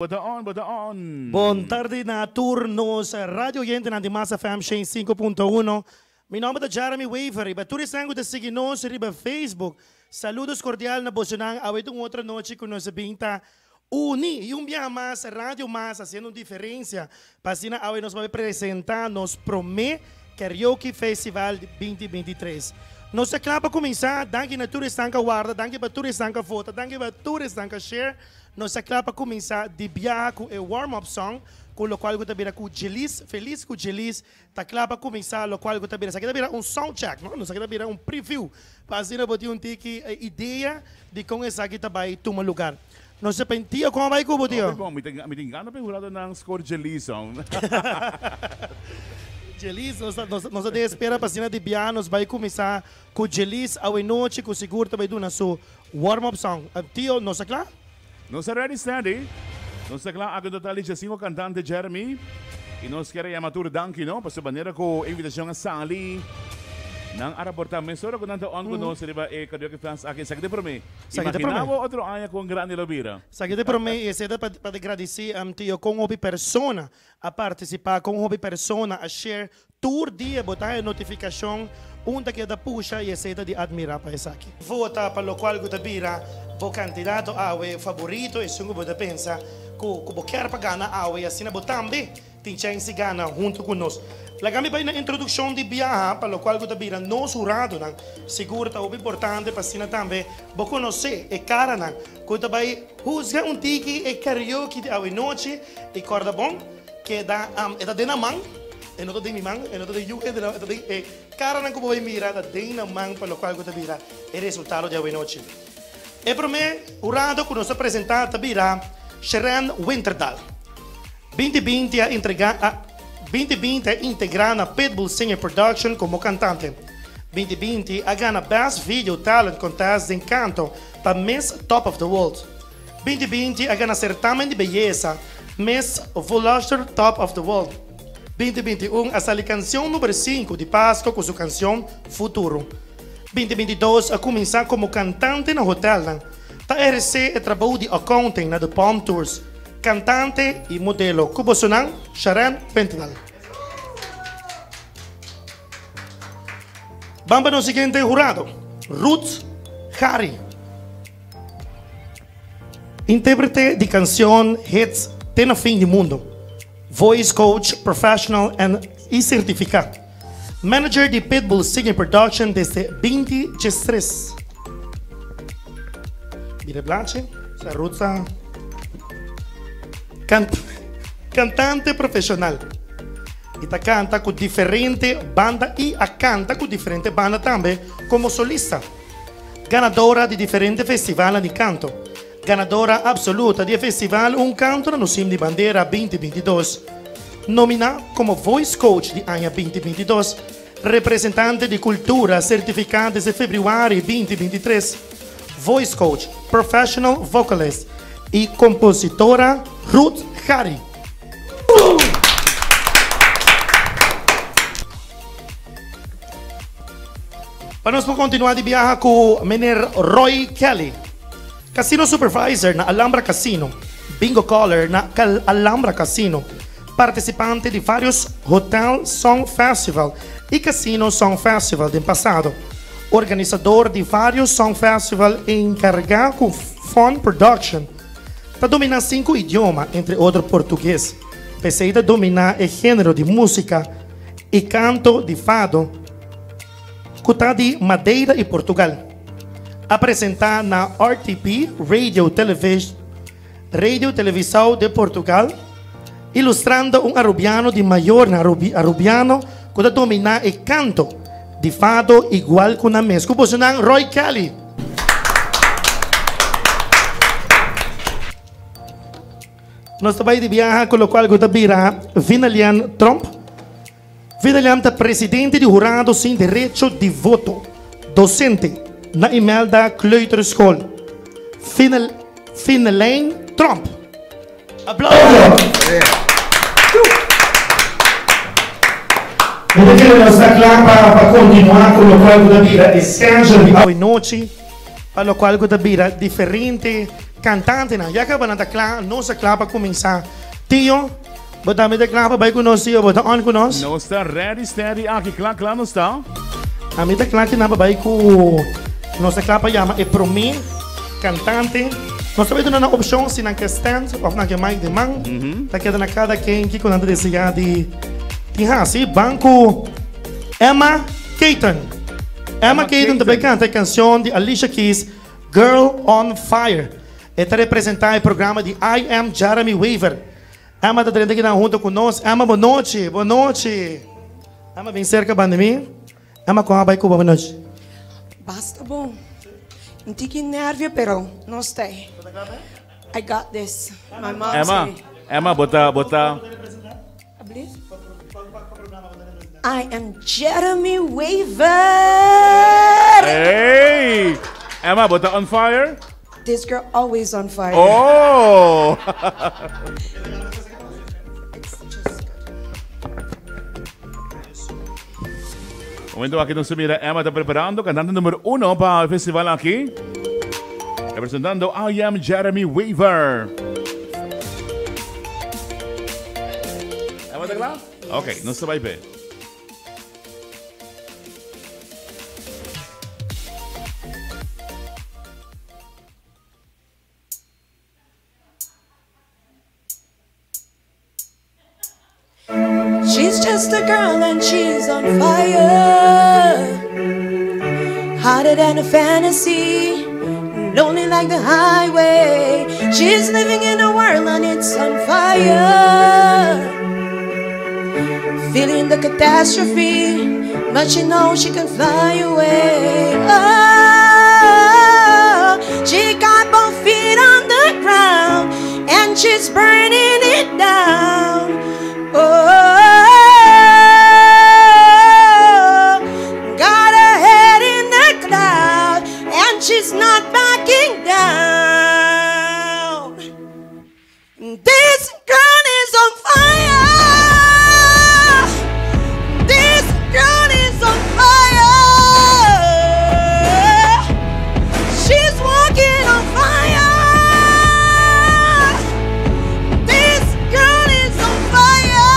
Bota on. Buon tarde na turno sa Radio Oriente na Dimasa FM 5.1. Meu nome é Jeremy Waver. E tudo sangue da seguir-nos riba Facebook. Saludos cordial na Bojonang. Awit outra noite com nossa binta uni e dia mais Radio Mas fazendo diferença. Passina awit nos vai apresentar nos Promê Karaoke Festival 2023. Nós acabamos para começar. Danke na tudo estanca guarda, danke para tudo estanca foto, danke para tudo estanca share. Nós acabamos para começar de viajar com o warm-up song, com o qual eu também com Gelis, feliz com Gelis. Tá claro para começar, o qual eu também aqui sound check, não? Nós aqui preview, para fazer ideia de como essa aqui vai tomar lugar. Nós pentia como vai com o tio. Bom, me engano pegado ng score Gelis song. Gelis, nós até espera para cena de viajar, nós vai começar com Gelis, a noite, com seguro também do nosso warm-up song. Tio, nós claro? Nós ready steady. Nós claro agora total de 5 cantante Jeremy. E nós queremos amatur danke no, para maneira com invitação a sali. Nang araportamento só quando on com nós riba karaoke fans aqui sakit para mim. Imaginava outro ano com grande lobira. Sakit para mim e seda para agradecer tio com hobby persona a participar com hobby persona a share tour dia botar a notificação onde que da puxa e seda de admirar para essa aqui. Vota para o qual eu tabira o candidato awe favorito e sungo boda pensa que quer para ganhar awe assim na botambe tem chance ganhar junto conosco. Lagami pa na introdução de viaja para o qual eu tabira nos jurado nang seguro tá importante para sina também bo conhecer e cara nang que também juzga tiki e karaoke de awe noite e corda bom que dá da dena mang e não de mi mang e não de you e de cara nang como vai mirar da dena mang para o qual eu tabira e resultado de awe noite. E para mim, o rado que nos apresenta tabira Sharon Winterdal. 2020 integra na Pitbull Singer Production como cantante. 2020 a ganha Best Video Talent Contest de Encanto para Miss Top of the World. 2020 a ganha certamen de beleza Miss Voluptuous Top of the World. 2021 a sali canção número 5 de Páscoa com sua canção Futuro. 2022 a começar como cantante no hotel. Ta RC e trabalho de accounting na The Palm Tours. Cantante e modelo. Kubosunang Sharon Winterdal. Vamos no seguinte jurado. Ruth Hari. Intérprete de canción hits Tem Fim do Mundo. Voice coach professional e certificado. Manager de Pitbull Singing Production desde 2013. Mire Blanche, essa Ruta. Cantante profissional. E canta com diferente banda e canta com diferente banda também como solista. Ganadora de diferentes festivais de canto. Ganadora absoluta de festival Canto no Sim de Bandeira 2022. Nominada como Voice Coach de ano 2022, representante de cultura certificada desde fevereiro 2023, Voice Coach, Professional Vocalist e compositora Ruth Hari. Para nós continuar de viajar com o Mr. Roy Kelly, Casino Supervisor na Alhambra Casino, Bingo Caller na Alhambra Casino, participante de vários Hotel Song Festival e Casino Song Festival do passado, organizador de vários Song Festival e encarregado com Fun Production, para dominar 5 idiomas, entre outros português, precisa dominar o gênero de música e canto de fado, que está de Madeira e Portugal, apresentar na RTP, Radio Televisão de Portugal, ilustrando arubiano de maior arubiano que domina o canto de fado igual que na mesma. Kubosunang Roy Kelly. Nós também de viajar com o qual eu vira Vinalian Trump. Vinalian é presidente de jurado sem direito de voto, docente na Imelda Kleuterschool. Vinalian Trump. Aplausos! Nós estamos para continuar com o qual eu vira escândalo de noite, para o qual eu vira diferente cantante na. Ya ka ba natakla, no sa klapa começar. Tio, bota me de klapa, vai conosci, bota on conosci. Não está ready, steady. Aqui, claro, não está. A mim da klapa na vai com nossa klapa chama é pro mim, cantante. Nós sabemos na opção se não quer stand ou não quer mais de mão. Tá queda na cada quem que quando deseja de hasi banco Emma Keaton. Emma Keaton também canta a canção de Alicia Keys, Girl on Fire. Está representando o programa de I Am Jeremy Weaver. Emma está dentro aqui na junto conosco. Emma, boa noite, boa noite. Emma, vem cerca de mim. Emma, como vai com boa noite? Basta bom. Não tive nervio, pero não sei. I got this. My mom Emma, bota. Abrir? I am Jeremy Weaver. Hey! Emma, bota on fire. This girl always on fire. Oh! Momento aqui no Sumira, Emma está preparando, cantante número 1 para o festival aqui. Representando I Am Jeremy Weaver. Emma, está claro? Ok, não se vai ver. She's just a girl and she's on fire. Hotter than a fantasy, lonely like the highway. She's living in a world and it's on fire. Feeling the catastrophe, but she knows she can fly away. Oh, she got both feet on the ground and she's burning it down. Oh, got her head in the cloud and she's not backing down. This girl is on fire. This girl is on fire. She's walking on fire. This girl is on fire.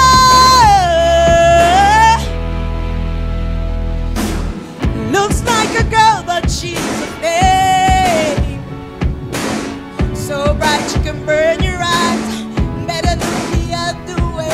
Looks like a girl, but she's a flame. So bright you can burn your eyes. Better than the other way.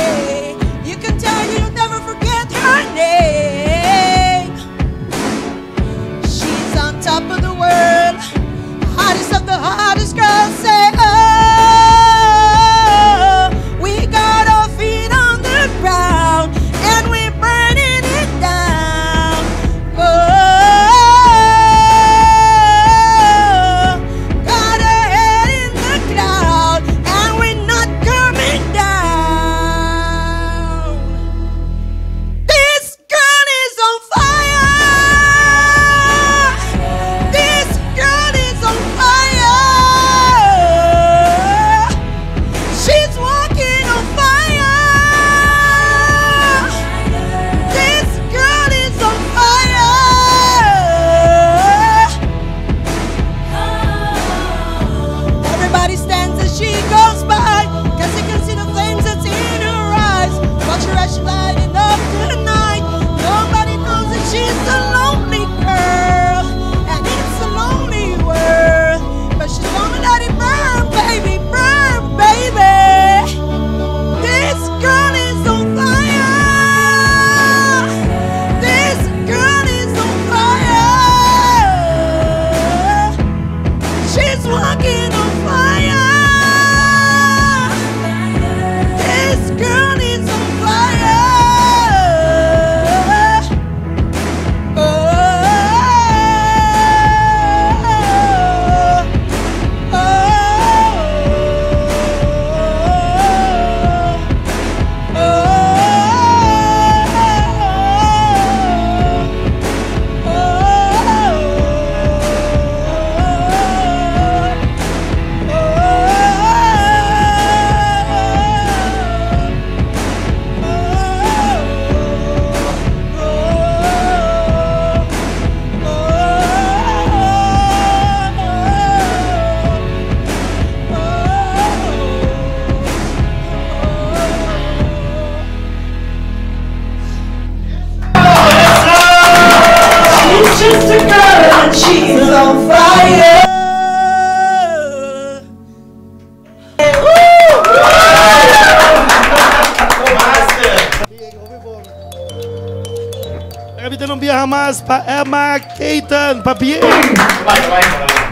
palmas para Emma Keaton, pa bien.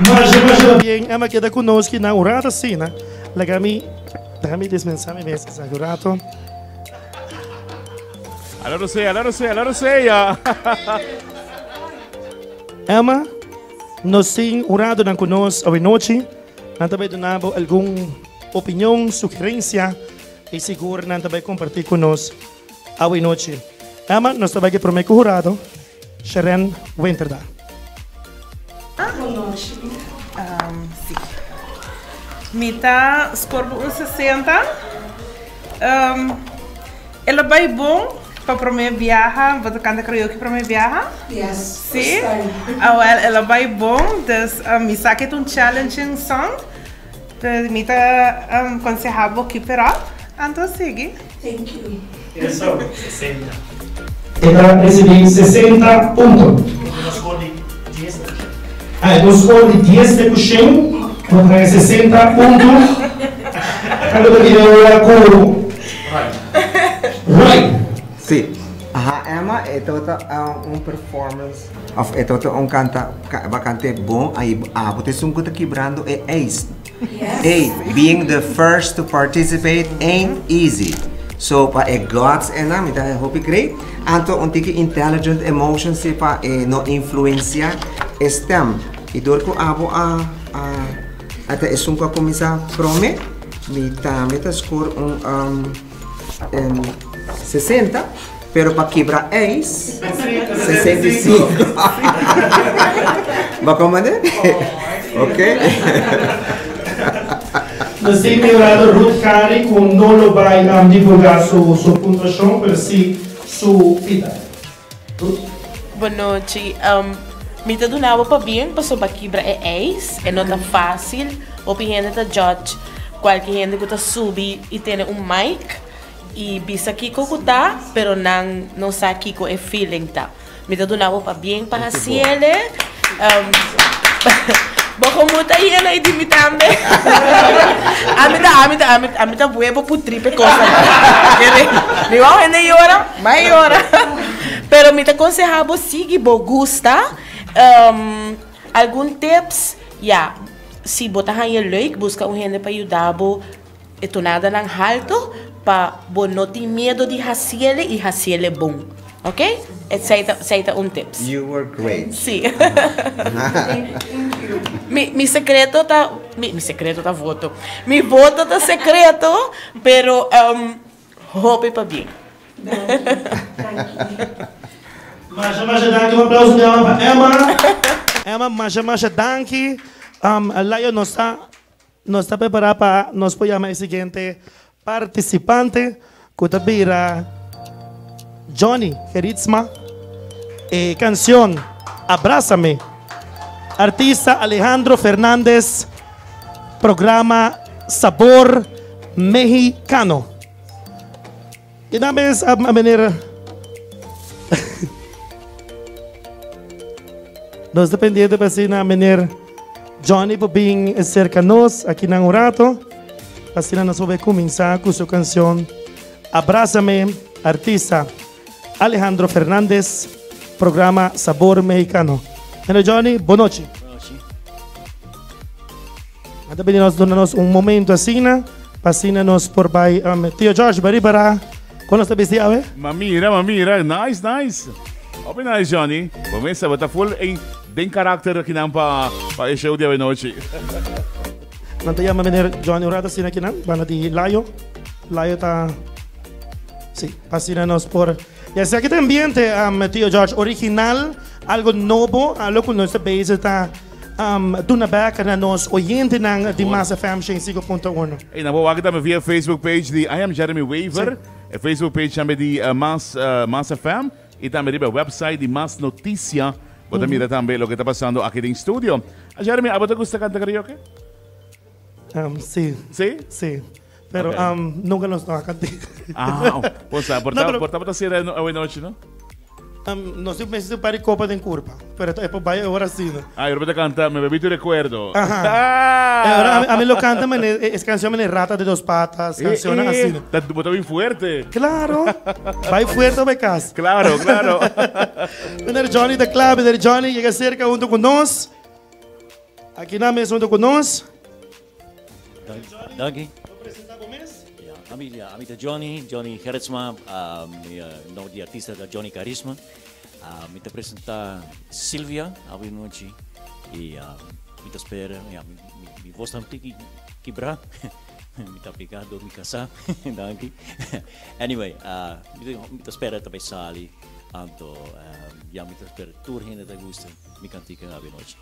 Mas bien, Emma queda conosco na urata sina. Déjame dispensar mi mesa, segurato. Allora sei. Emma, nos tem urado na conosco hoje noite. Nós também donamos alguma opinião, sugerência e seguro nós também compartilhar conosco hoje noite. Emma, nós também que promete jurado, Sharon Winterda. Sim. Mita score 1,60. Ela vai bom para primeira viagem, você canta karaoke para primeira viagem? Yes. Sim. Ela vai bom, então me saque um challenging song. Mita aconselhava keep it up. Então siga. Thank you. Isso, 60. Ela recebeu 60 pontos. No score de 10%, contra 60 pontos. Agora eu vou Roy. Sim. Emma, ito un performance of ito canta bacante bom aí bote sungko ta kibrando ace. Yes. Being the first to participate ain't easy. So pa gods enam ita hope great. Anto untiki intelligent emotions si pa no influencia stem. Idor ko abo ata sungko komisa prome mita score 60, pero para quebrar ace, 65. ¿Va como de? Ok. Nós temos melhorado Ruth Kari, com não vai divulgar sua pontuação, mas sim sua vida. Boa noite. Me tá donava para bem, passou para quebrar ace, é não tá fácil. O gente tá judge, qualquer gente que tá subir e tem mic. E bisa kiko ko ta, pero não sa kiko e feeling ta. Me tá donava para bem para ciele. Boko mo ta iyan ay dimitambe. Amita buebo putripe cosa. Ni wao hende yora, mai yora. Pero me tá aconsejava sigue bo gusta. Algum tips? Yeah. Si botahan yung leuk, busca gente para ajudar bo ito nada ng halto. Pa bo no tem medo de haciele e haciele bom, ok? Aceita tips. You were great. Sim. Mi secreto tá voto. Mi voto tá secreto, pero hope pa bem. Masha danke, um aplauso para Emma. Emma, masha danke. Laio não está preparado para nos apoiar o seguinte participante, Kutabira Johnny Heritzma, canción Abrázame, artista Alejandro Fernández, programa Sabor Mexicano. E na vez a maneira nós dependemos assim na maneira Johnny por bem cercanos aqui na Urato. Assim nós vamos começar com sua canção Abrázame, artista Alejandro Fernández, programa Sabor Mexicano. Hello Johnny, boa noite. Boa noite. Até bem nós damos momento assim, pasina-nos por bai Tio George Baribara, quando está busy ave? Mamira, nice. Open nice Johnny. Começa a botar full em den karakter aqui não para show de noite. Nanti ya maneira Johnny Urata sina aqui não, bana di Laio tá, sim, pasina-nos por. E esse aqui tem ambiente, Tio George, original, algo novo, algo que nós base está duna back na nos oyente ng di Mas FM 5.1. E na boa kita via Facebook page de I am Jeremy Waver, a Facebook page também de Mas FM e também a website de Mas Notícia. Você mira também o que está passando aqui no estúdio. Jeremy, você gosta de cantar karaoke? Sí. ¿Sí? Sí. Pero Okay. nunca nos toca cantar. Portava a ser hoje noite, não? no sé si para copa de curva, pero é para vai agora sim. Ah, eu vou cantar, me bebí tu recuerdo. Ahora a mí lo canta, es canción de Rata de Dos Patas, canción así. Tá bem fuerte. Claro, vai fuerte vai casa. Claro, claro. Meneer Johnny da Club, meneer Johnny llega cerca junto con nos. Aqui na mesa junto con nos. Dank je. Ja, ami de Johnny Gerritsma, nou die artista da Johnny Carisma. Me te apresentar Silvia, abi noite e me te espera, mi voz tam tiki quebrar, me te pegar do me casar, danke. Anyway, me te espera também Sali, anto me te espera tour heen dat gusta, me cantica abi noite.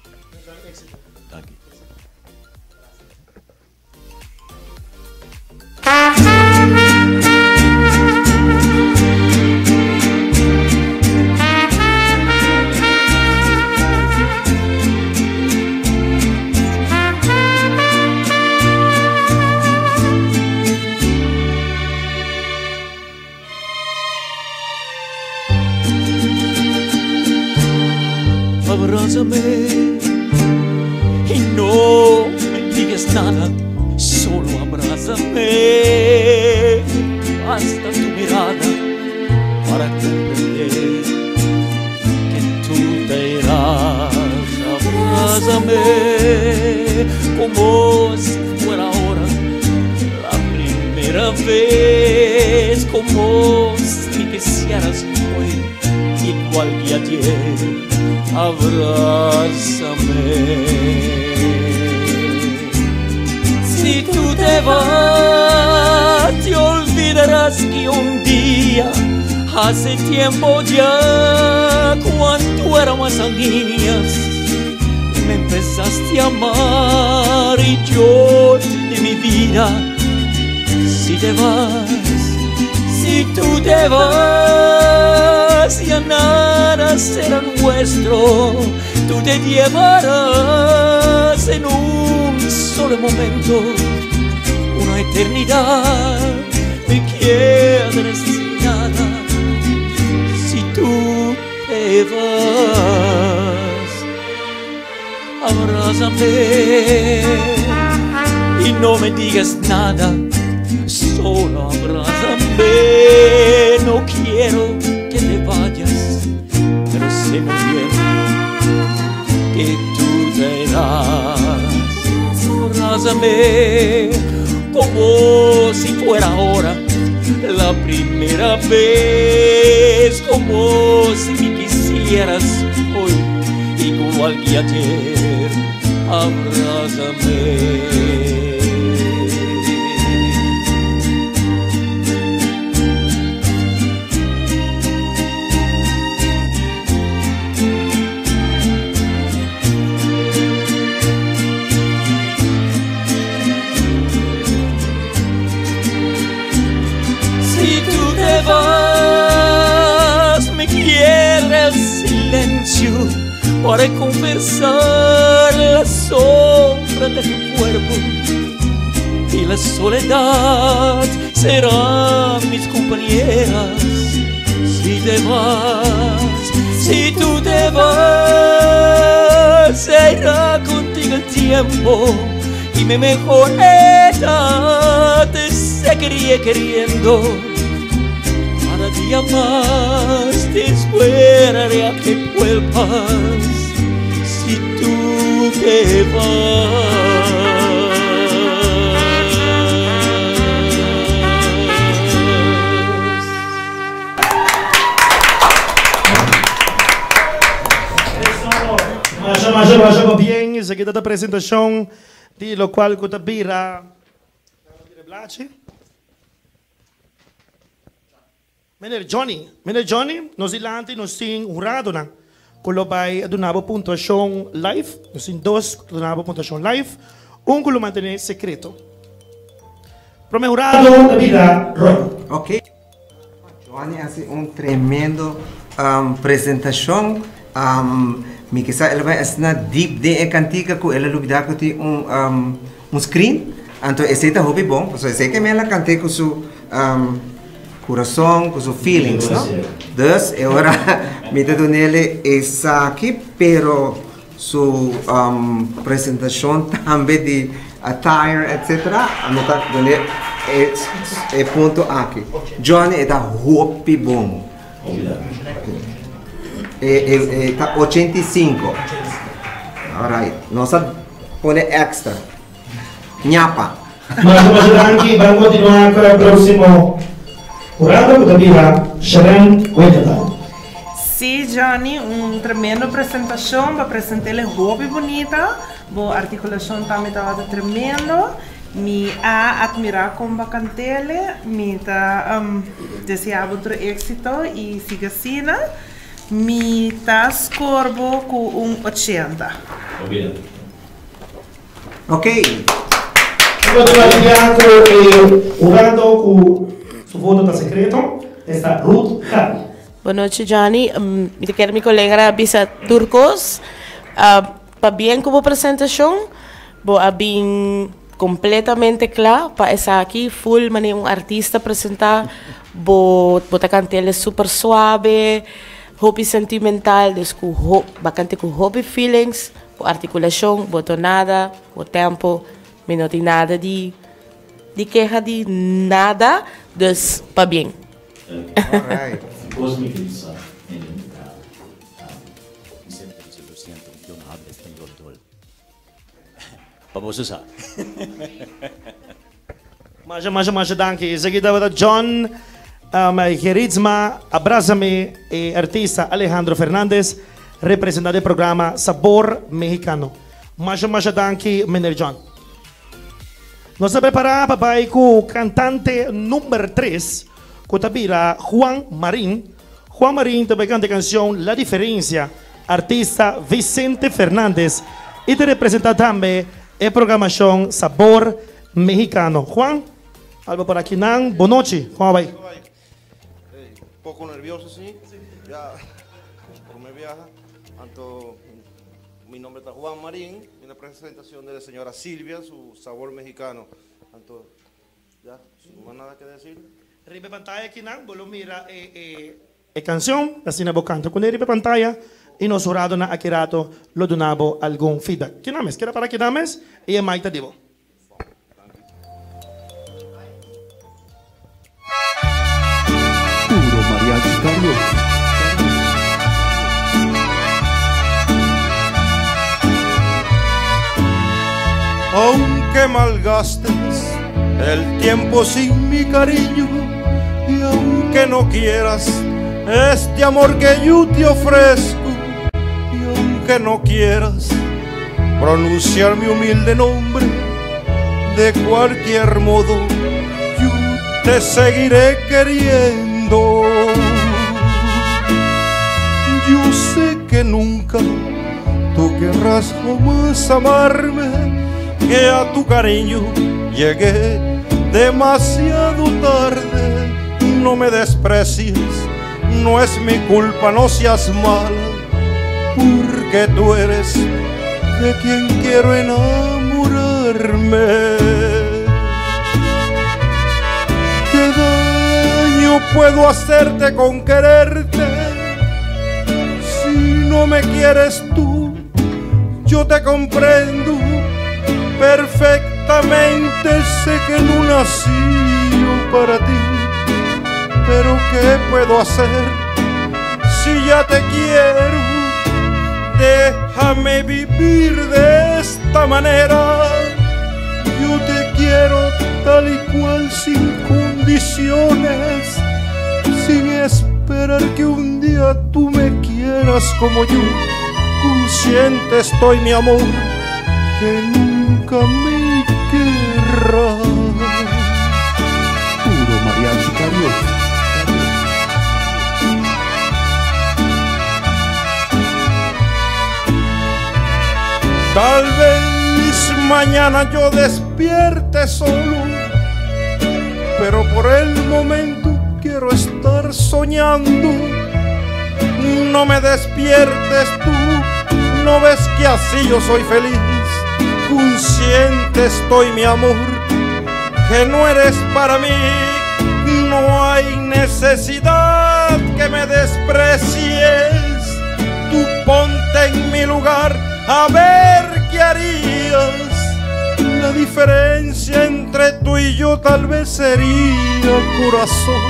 Danke. Abrázame y no me digas nada, solo abrázame. Basta tu mirada para comprender que tú te irás. Abrázame como si fuera ahora la primera vez, como si me quisieras hoy igual que ayer. Abrázame. Si tú te vas, te olvidarás que un día, hace tiempo ya, cuando éramos niñas, me empezaste a amar y yo de mi vida. Si te vas, si tú te vas, ya nada será nuestro. Tú te llevarás en un solo momento una eternidad. Me quedaré sin nada si tú te vas. Abrázame y no me digas nada, solo abrázame. No quiero que te vayas, pero sé muy bien que tú te irás. Abrázame como si fuera ahora la primera vez, como si me quisieras hoy igual que ayer. Abrázame. Vas, me quiere el silencio para conversar la sombra de tu cuerpo y la soledad serán mis compañeras. Si te vas, si tú te vas, se irá contigo el tiempo y mi mejor edad te seguiría queriendo. Cada día más te esperaré a que vuelvas si tú te vas. Masya bien, seguida da presentação de lo qual que bira Meneer Johnny, nós ilante nós tem jurado na quando vai donava pontuação live, nós tem dois donava pontuação live, que lo mantém secreto. Para meu jurado da vida, Roy. Ok. Johnny hace tremendo presentação. Me quizá ele vai assinar deep de cantica que ele lubida que tem screen. Então esse tá hobby bom. Então esse que me ela cante com su corazón, con sus feelings, ¿no? Entonces, ahora, mi Donele es aquí, pero su presentación también de attire, etc. Anota donde es punto aquí. Johnny está hopi bom. Está 85. Alright, no se pone extra. Ñapa. Mas Danki, vamos a continuar con el próximo jurado que también Sharon Cuellada. Sí, Johnny, una tremenda presentación, va a presentarle hobby bonita, la articulación también estaba tremendo, me ha admirado con bacantele, me está deseando otro éxito y sigue así, me está scorbo con un 80. Ok. Jurado con su foto está secreto, está Ruth Hall. Boa noite, Johnny. Eu quero me colega Bisa Turcos. Para bem como apresentação, vou bem completamente claro para essa aqui full, mas um artista apresentar, vou cantar ele super suave, hobby sentimental, bastante com hobby feelings, articulação, botou nada, o tempo, me não tem nada de queja de nada, dus para bem. Alright. Cosmic Lisa, siempre dice, lo siento, yo no hablo español todo. Vamos a usar. Maja, danke. Seguida da John Gerizma, Abrázame, artista Alejandro Fernández, representante del programa Sabor Mexicano. Maja, danke, Mener John. Nos preparamos para el cantante número 3, Cotabira Juan Marín. Juan Marín te canta canción La Diferencia, artista Vicente Fernández, y te representa también el programación Sabor Mexicano. Juan, algo por aquí, Nan, buenas noches. Juan, bye. Un poco nervioso, sí. Ya, por mi viaje. Mi nombre es Juan Marín, y la presentación de la señora Silvia, su Sabor Mexicano. Ya, sin más nada que decir. Ribe pantalla aqui não, bolo mira canção, assim na canto. Quando ribe pantalla e nos jurado na akirato lo donabo algum feedback. Kinames, kira para kinames e maita dibo. Puro mariachi karaoke. Aunque malgastes el tiempo sin mi cariño, y aunque no quieras este amor que yo te ofrezco, y aunque no quieras pronunciar mi humilde nombre, de cualquier modo yo te seguiré queriendo. Yo sé que nunca tú querrás jamás amarme, que a tu cariño llegué demasiado tarde. No me desprecies, no es mi culpa, no seas mala, porque tú eres de quien quiero enamorarme. ¿Qué daño puedo hacerte con quererte? Si no me quieres tú, yo te comprendo perfectamente, sé que no nací yo para ti, pero ¿qué puedo hacer si ya te quiero? Déjame vivir de esta manera, yo te quiero tal y cual, sin condiciones, sin esperar que un día tú me quieras como yo. Consciente estoy, mi amor, que nunca me querrás. Puro mariachi karaoke. Tal vez mañana yo despierte solo, pero por el momento quiero estar soñando. No me despiertes tú, no ves que así yo soy feliz. Consciente estoy, mi amor, que no eres para mí. No hay necesidad que me desprecies. Tú ponte en mi lugar a ver qué harías. La diferencia entre tú y yo tal vez sería, corazón,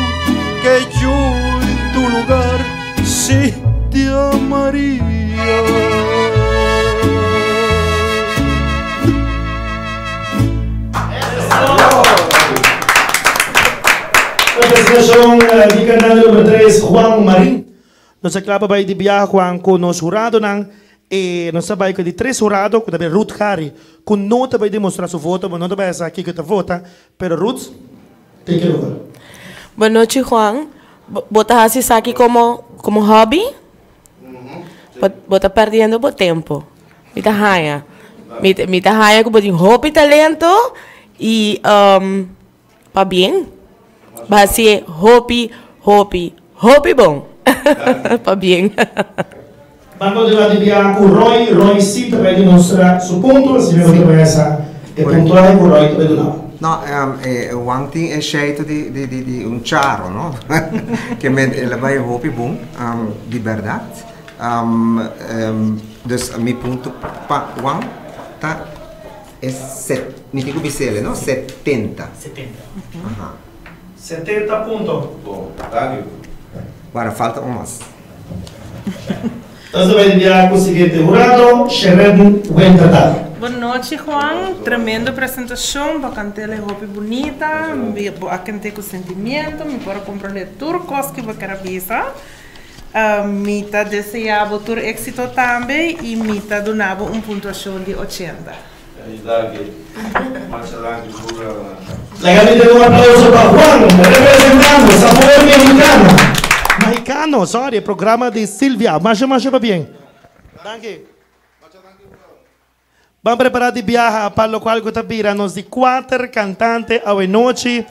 que yo en tu lugar sí te amaría. La presentación di canal número 3, Juan Marín. Nos acaba by di biyahe Juan con nos jurado ng nos sabay ko di 3 jurado ko tabi Ruth Harry. Kung no tabay demonstra su voto, no tabay sa aquí que te vota, pero Ruth, take it over. Buenas noches, Juan. ¿Vota así aquí como hobby? ¿Vota perdiendo por tiempo? Mita haya. Mita haya como un hobby talento y pa bien. Va así hobby bom. Pa bien. Vamos a dividir con Roy sí tabay demonstra su punto, si me tabay sa puntuale con Roy tabay donato. No, one thing è scelto di un chiaro, no? Che me la vai hopi boom, di verdad. Dus mi punto pa one ta es set, ni dico bisele, no? 70. 70. Ajá. 70 puntos. Guarda, falta un más. Entonces voy a enviar con el siguiente jurado, Sharon Wendatal. Boa noite, Juan. Tremenda apresentação, bacantela roupa bonita, bacante com sentimento, me para compreender tudo que você quer pensar. Me tá desejando todo êxito também e me tá donando pontuação de 80. Legalmente un aplauso para Juan, representando Sabor Mexicano, sorry, el programa de Silvia. Marcha va bien. Danke. Vamos preparar de viaje para lo cual nos de 4 cantantes a noche.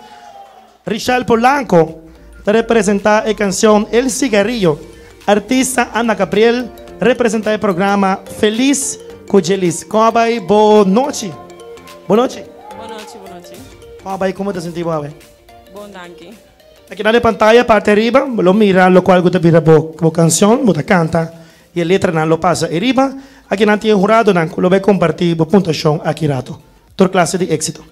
Richard Polanco representa la canción El Cigarrillo. Artista Ana Gabriel representa el programa Feliz Cujelis. ¿Cómo va? Boa noche. Boa noche. ¿Cómo va? ¿Cómo te sentís? Bom, danke. Aquí en la pantalla, parte arriba, lo mira, lo cual usted mira la canción, usted canta, y la letra no lo pasa arriba. Aquí en el jurado, lo ve compartir la puntuación aquí rato. Toda clase de éxito.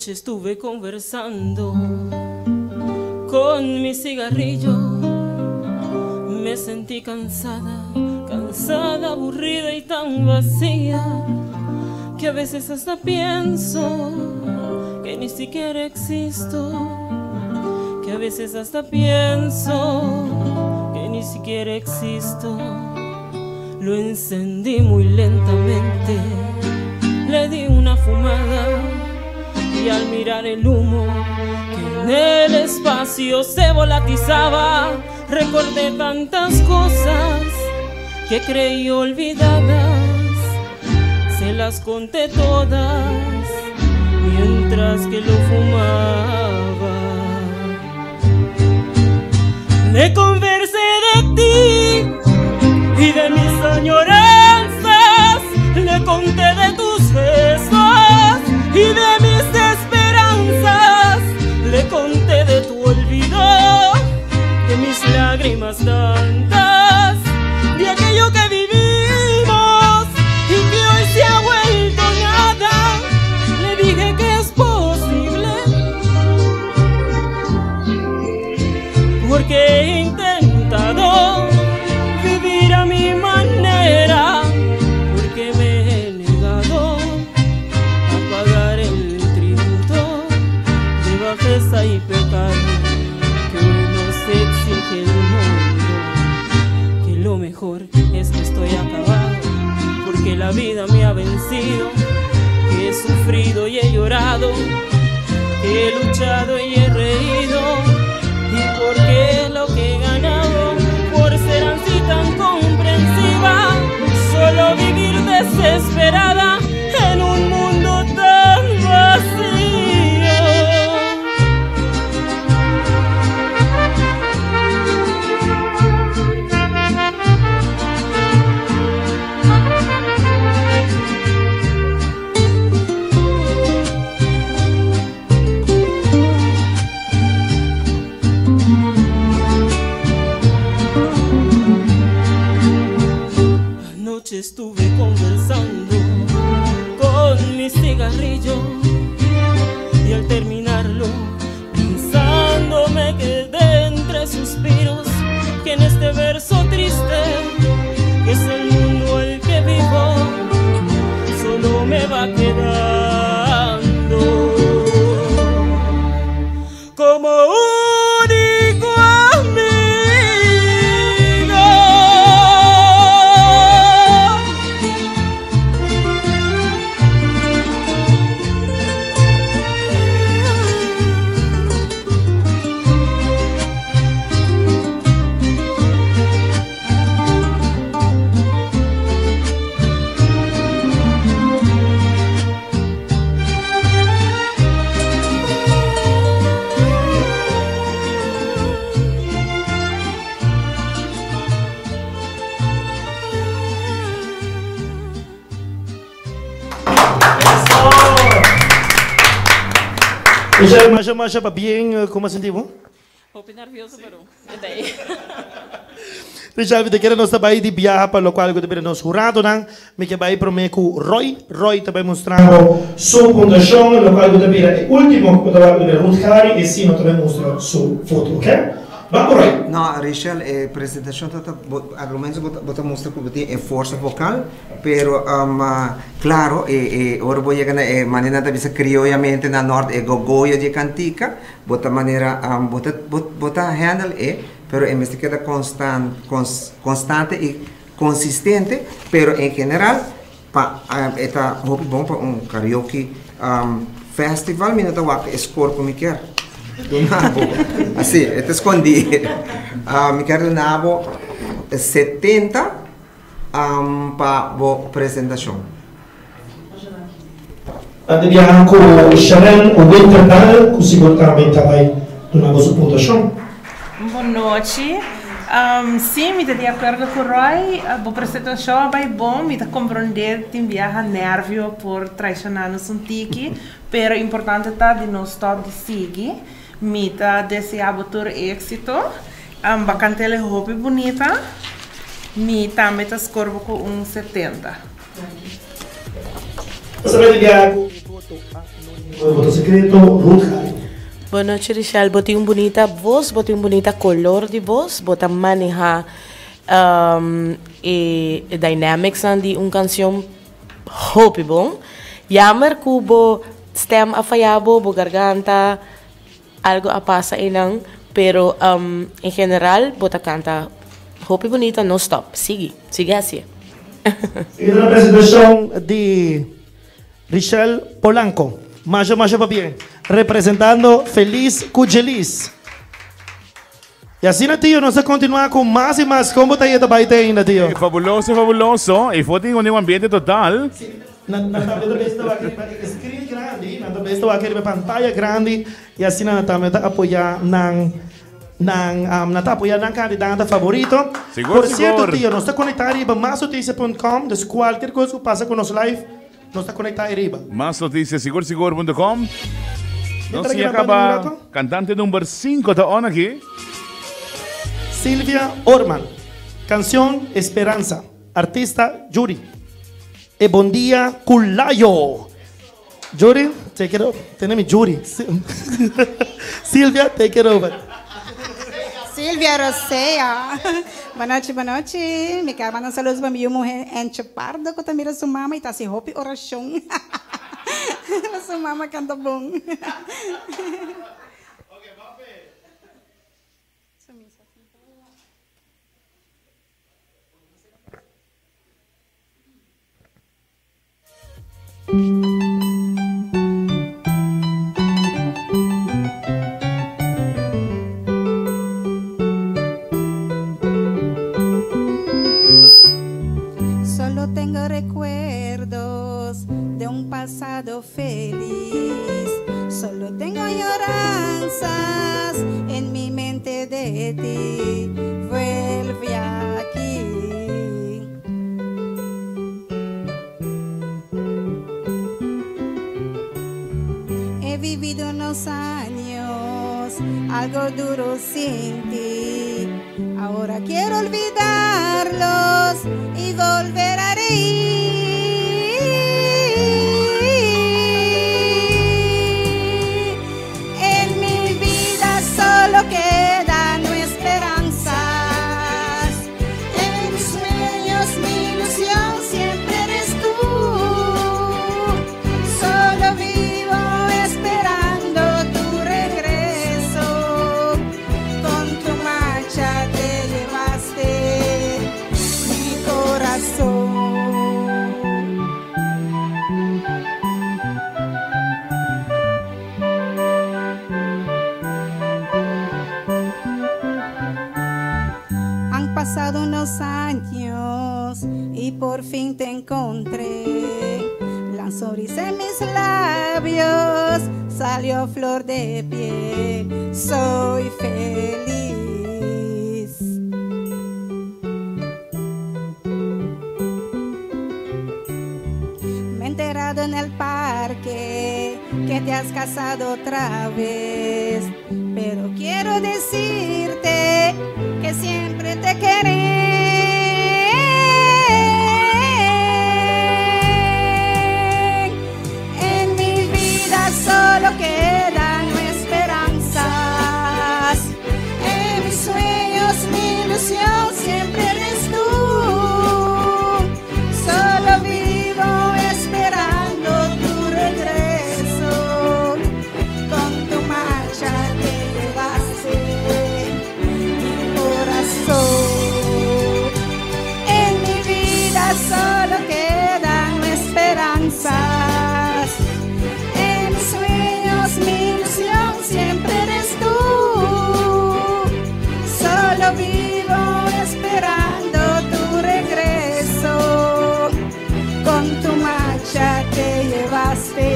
Estuve conversando con mi cigarrillo. Me sentí cansada, aburrida y tan vacía, que a veces hasta pienso que ni siquiera existo, que a veces hasta pienso que ni siquiera existo. Lo encendí muy lentamente, le di una fumada y al mirar el humo que en el espacio se volatizaba, recordé tantas cosas que creí olvidadas. Se las conté todas mientras que lo fumaba. Le conversé de ti y de mis añoranzas, le conté de tus besos y de mis esperanzas, le conté de tu olvido, de mis lágrimas tantas, de aquello que vivimos y que hoy se ha vuelto nada. Le dije que es posible, porque he intentado vivir a mi manera, porque me he negado a pagar el tributo de bajeza y pecado que hoy nos exige el mundo. Que lo mejor es que estoy acabado, porque la vida me ha vencido, que he sufrido y he llorado, que he luchado y he reído, y porque lo que he ganado por ser así tan comprensiva, solo vivir desesperada en un mundo me va quedando como único amigo. Masha, pa bien, ¿cómo sentimos? Um pouco nervioso, pero e daí? Richard, te quero nós também de viajar para o local que também nós jurado, não? Me que vai para o com Roy também mostrando sua fundação, o local que também é o último que também Ruth Hari e sim também mostra sua foto, ok? Vamos, Roy. No, Richard, apresentação toda, argumentos bota mostra que é força vocal, pero claro, ora vou chegar na maneira da bisa criollamente na norte gogoya de cantica, bota maneira bota handle pero en vez de queda constante y consistente, pero en general está bom para un karaoke festival, me nota que score como quer. Do nabo, assim, eu te escondi. Me quero do nabo 70 para a apresentação. Ande viajar com Sharon o Winterdal, que seguramente vai do nabo sua fundação. Boa noite. Sim, me de acordo com o Roy. A apresentação vai bom, me de compreender que viaja nervio por traicionar no tiki, pero importante tá de não stop de seguir. Me tá desejar todo êxito. Bacantele roupa bonita. Me também tá escorvo com 70. Você vai viajar com o voto secreto, Ruth Hari. Boa noite, Richard. Botei bonita voz, botei bonita color de voz, botei manejar e dynamics de canção hope bom. Jammer kubo stem afayabo, bo garganta, algo a pasa inang, pero en general bota canta hope bonita no stop. Sigue assim. E na apresentação de Richelle Polanco. Masha para bien. Representando Feliz Cugelis. E assim, tio, nós vamos continuar com mais e mais. Como está aí da baita ainda, tio? Fabuloso, fabuloso. E foi um ambiente total. Na tabela estava aqui screen grande, na tabela estava aqui pantalla grande. E assim, nós estamos apoiar apoiar na candidata favorito. Por certo, tio, nós estamos conectados para masnoticia.com. Então, qualquer coisa que passa com nosso live, nós estamos conectados arriba. Más noticias, seguro.com. Nós se acaba cantante número 5 da ONU aqui. Silvia Orman, canción Esperanza, artista Yuri. E bom dia, Culayo. Yuri, take it over. Tenemos Yuri. Silvia, take it over. Silvia Rosea. Boa noite. Me quero mandar saludos para minha mulher Enche Pardo, que também é sua mama e está se roupa oração. Sua mama canta bom. Solo tengo recuerdos de un pasado feliz. Solo tengo añoranzas en mi mente de ti. Vuelve aquí. He vivido unos años, algo duro sin ti. Ahora quiero olvidarlos y volver a reír. En mi vida solo quedan esperanzas. En mis sueños mi ilusión siempre eres tú. unos años y por fin te encontré. La sonrisa en mis labios salió flor de piel. Soy feliz. Me he enterado en el parque que te has casado otra vez, pero quiero decirte que siempre te querré. En mi vida solo quedan esperanzas, en mis sueños mi ilusión siempre eres tú. Solo vivo esperando tu regreso, con tu marcha te llevaste mi corazón. En mi vida solo quedan esperanzas, en mis sueños mi ilusión siempre eres tú. Solo vivo esperando tu regreso, con tu marcha te llevaste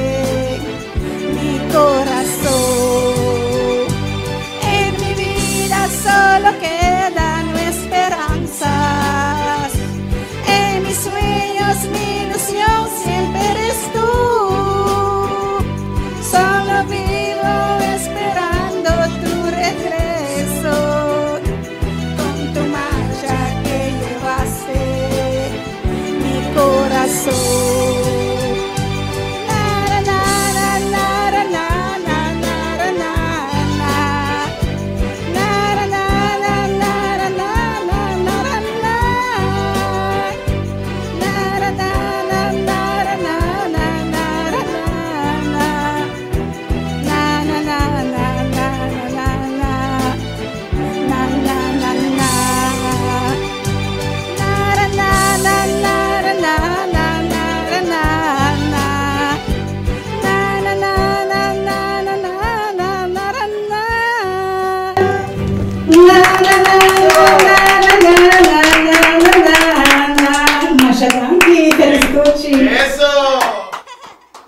mi corazón. En mi vida solo quedan esperanzas, en mis sueños mi ilusión siempre eres tú. Solo vivo esperando tu regreso, con tu marcha que llevaste mi corazón.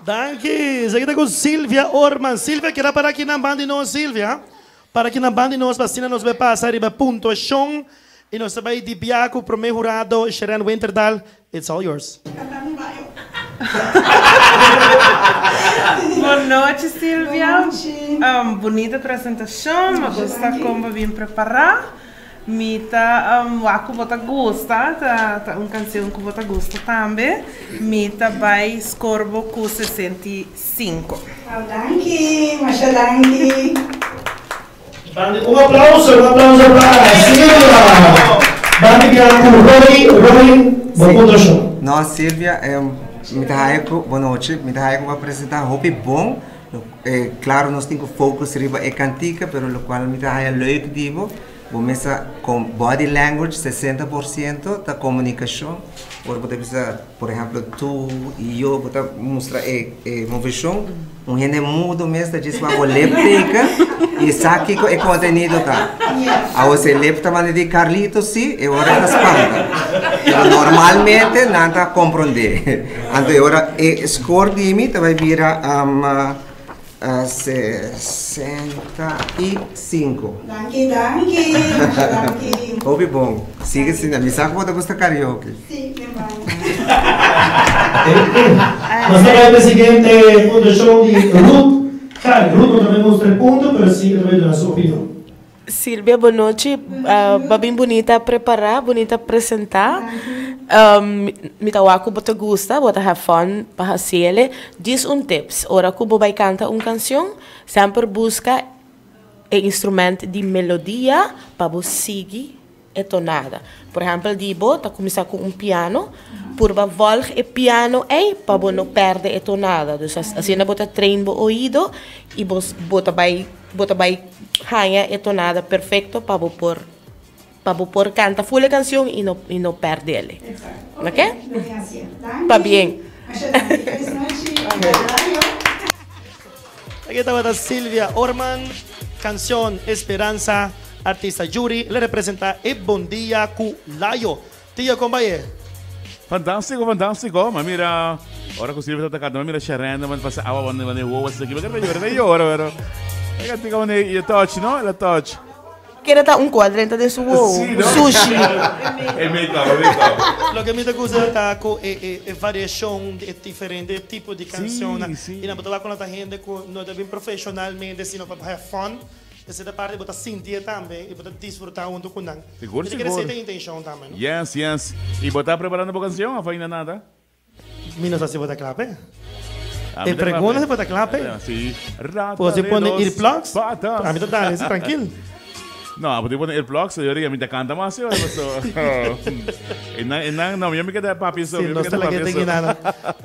Danke, seguida con Silvia Orman. Silvia, que era para que na banda nós, Silvia. Para que na banda nós, vacina nos vai passar e pontuação. E nós vai de Biaco pro meu jurado, Sharon Winterdal. It's all yours. Boa noite, Silvia. Bonita apresentação, me gusta como bem preparar. Mita waku bota gusta, tá canção que bota gusta também. Mita vai scorbo com 65. Danke, Masha, danke. Um aplauso para Silvia. Bande Biaco, Roy, boa pontuação. Nós, Silvia, boa noite. Mitahaiko vai apresentar Hope Bom. Claro, nós temos foco riba é cantica, pero lo qual Mitahaiko leuk divo. Começa com body language, 60% da comunicação. Você precisa, por exemplo, tu e eu, você mostra movição, gente mudo mesmo, diz que vou lepteca e sabe que é conteúdo tá. A você lepta mas de Carlitos sim, e ora das espanta. Normalmente nada compreender. Então agora score de mim vai virar 65. Danke. Hobby bom. Siga assim, me sabe quando você karaoke. Sim, Nós temos a seguinte pontuação de Ruth. Claro, Ruth não também mostra ponto, mas sim também dá a sua opinião. Silvia, boa noite. Bem bonita a preparar, bonita a apresentar. Mitawaku bota gusta, bota have fun, para hacerle. Diz tips. Ora que vai cantar canção, sempre busca instrumento de melodia para você seguir a tonada. Por exemplo, dibo, tá começar com piano, por volg o piano para você não perder a tonada. Então, assim, você treina o ouvido e você vai ganhar a tonada perfeita para você cantar full canção e não perder ela. Ok? Tá bem. Aqui estava a Silvia Orman, canção Esperança. artista Yuri, le representa el Bon Dia Culayo. Tío, compañero. Fantástico, fantástico. Ma mira, ahora que Silvia está atacando, mira, Sharon, man pasa agua, van de huevos aquí. Me llora, pero. Fíjate cómo el touch, ¿no? El touch. Quiere estar un cuadrante de su huevo. Sí, ¿no? Sushi. El make-up. Lo que me gusta está con variación de diferentes tipos de canciones. Sí. Y no puedo con la gente que no es bien profesionalmente, sino para have fun. Essa parte botar sentir também e botar desfrutar junto com nós. Seguro, seguro. Tem que ser intenção também, não? Yes, yes. E botar preparando para canção, não ainda nada? Minas vai se botar clape? Ah, E pergunta se botar clape? Sim. Você põe earplugs? A mim tá dando, tranquilo. No, pwede po na earplugs. Yo rin, minta kanta mo siya. Não, eu me quedei papi. Sim, nós talaga tem nada.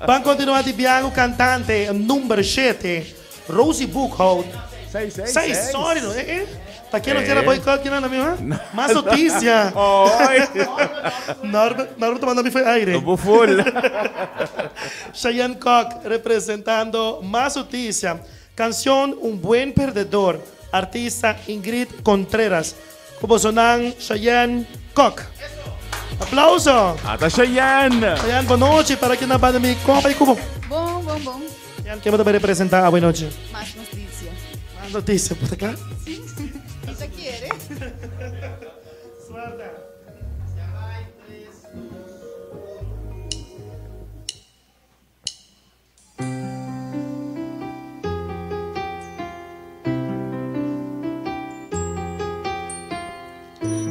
Vamos continuar de bianco cantante, número 7, Rosie Buchholz. 6, sorry, não é? Tá aqui não tinha boicot aqui não, minha? Más notícia. Naruto mandando foi aire. Buful. Cheyenne Cock representando Más Notícia. Canción Un Buen Perdedor. Artista Ingrid Contreras. Como sonan Cheyenne Cock. Aplauso. Ata Cheyenne. Cheyenne, boa noite para quem na banda me compra e como. Bom, bom, bom. Cheyenne, quem vai representar? Boa noite. Más noticia. Más notícia, puta cara. Sí. ¿Usted quiere? Suelta.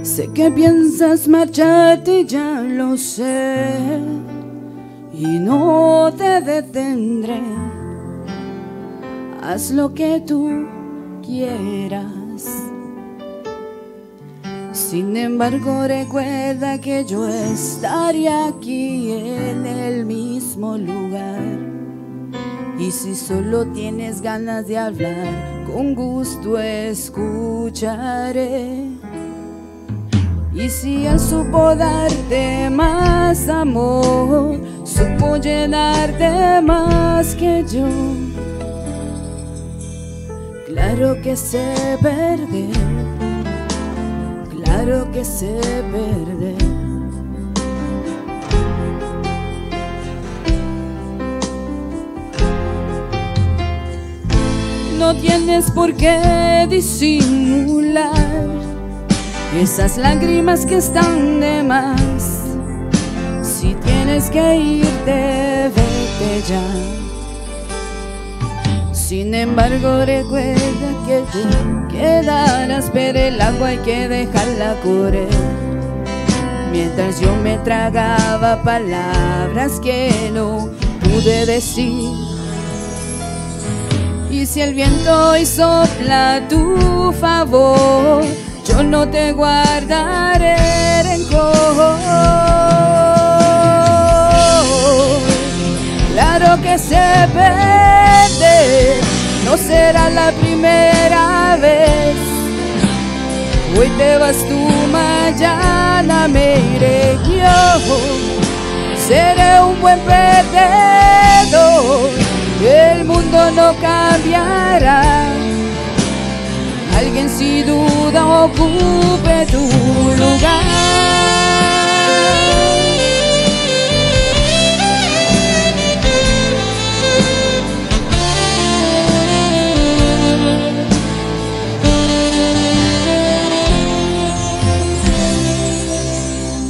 Sé que piensas marcharte, ya lo sé, y no te detendré. Haz lo que tú quieras. Sin embargo, recuerda que yo estaré aquí en el mismo lugar. Y si solo tienes ganas de hablar, con gusto escucharé. Y si él supo darte más amor, supo llenarte más que yo, claro que sé perder, claro que sé perder. No tienes por qué disimular esas lágrimas que están de más. Si tienes que irte, vete ya. Sin embargo, recuerda que te quedarás, pero el agua hay que dejarla correr. Mientras yo me tragaba palabras que no pude decir. Y si el viento hoy sopla a tu favor, yo no te guardaré rencor. Claro que sé perder, no será la primera vez. Hoy te vas tú, mañana me iré yo. Seré un buen perdedor, el mundo no cambiará. Alguien sin duda ocupe tu lugar.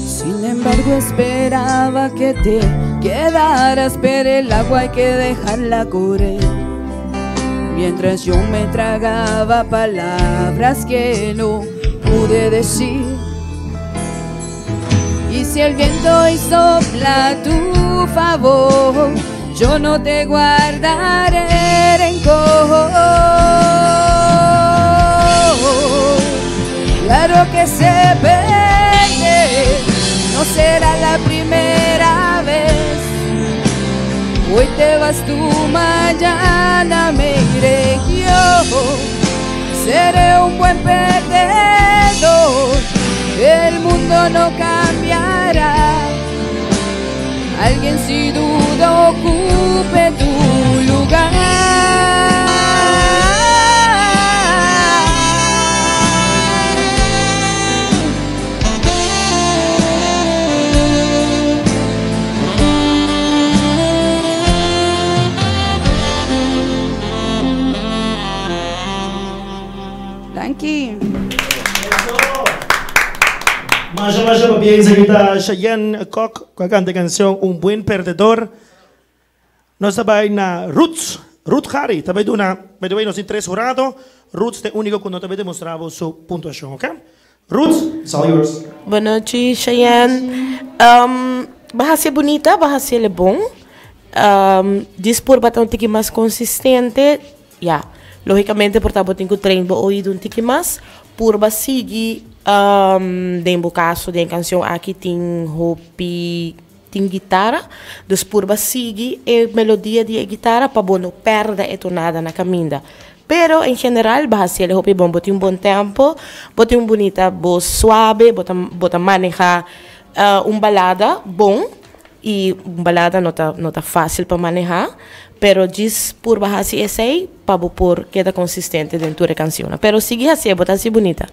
Sin embargo, esperaba que te quedaras, pero el agua hay que dejarla correr. Mientras yo me tragaba palabras que no pude decir. Y si el viento hoy sopla a tu favor, yo no te guardaré rencor. Claro que sé perder, no será la primera vez. Hoy te vas tú, mañana me iré yo. Seré un buen perdedor, el mundo no cambiará. Alguien sin duda ocupe tu lugar. Masya bien seguida Cheyenne Koch cantante canción Un Buen Perdedor. Nos sabay na Ruth Harry, também by the way, nós temos 3 jurados. Ruth é o único que não também demonstrava sua pontuação, ok? Ruth, it's all yours. Boa noite, Cheyenne. Bahasa bonita, bahasa é bom. Dispor bater um tique mais consistente. Logicamente, portanto, tenho que treinar o ouvido um tique mais. Por seguir, dentro do caso da canção aqui tem hopi, tem guitarra. Então, por seguir a melodia da guitarra para não perder a tonada na caminha. Pero em geral, bahasa ele hopi bom, botar bom tempo, botar bonita, boa suave, botar manejar balada bom. E balada não tá fácil para manejar, pero diz por bahasa esse para por queda consistente dentro da canção. Pero sigue assim, botar assim bonita.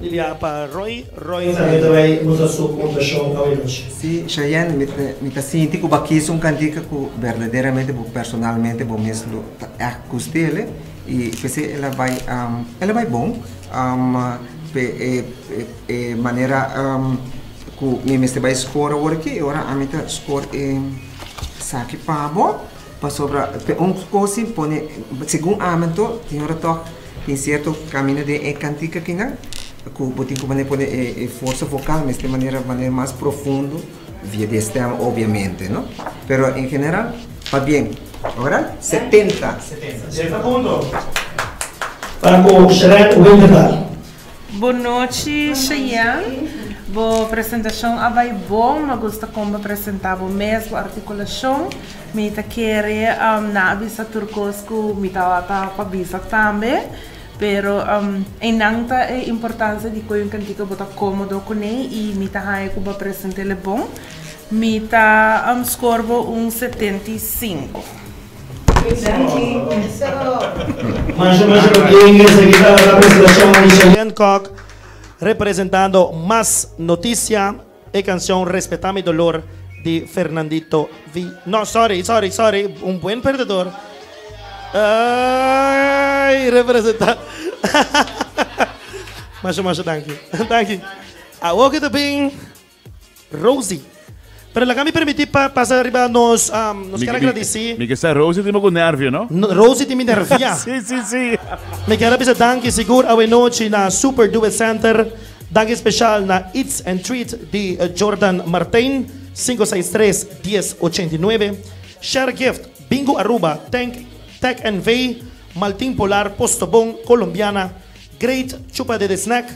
Lilia para Roy também mostra sua pontuação ao hoje. Sim, Cheyenne, me sinto que o baquis cantica que verdadeiramente, personalmente, vou mesmo acostar e pensei ela vai bom, maneira que me mestre vai score aqui, agora a mim tá score saque para bom, para sobra coisa pone segundo amento, tem hora toque, tem certo caminho de cantica aqui não, que botin que maneira pone força vocal, mas de maneira mais profundo, via de sistema obviamente, não? Pero em geral, va bem. Agora 70 pontos. Para com Sharon Winterthal. Boa noite, Cheyenne. Boa apresentação, vai bom, mas gosto como apresentar o mesmo articulação. Me tá querer na avisa turcos que me tá para avisa também. Pero em nanta a importância de que eu cantiga botar cômodo com ele e me tá aí que apresentar ele bom. Me tá scorbo 75. Mas bien, enseguida la presentación de Cheyenne Koch, representando Más Noticia y canción Respeta mi dolor de Fernandito V. No, sorry, un buen perdedor. Ay, representa. Mas, thank you. Agora que também, Rosie. Pero la que me permitir pasar arriba, nos quero agradecer. Me que está Rosie tem algum nervio, não? Rosie tem nervia. Sim. Me quero avisar danke seguro a noite na Super Duet Center. Danke especial na Eats and Treat de Jordan Martin, 563-1089. Share Gift, Bingo Aruba, Tech NV, Maltín Polar, Postobón, Colombiana, Great Chupa de Snack,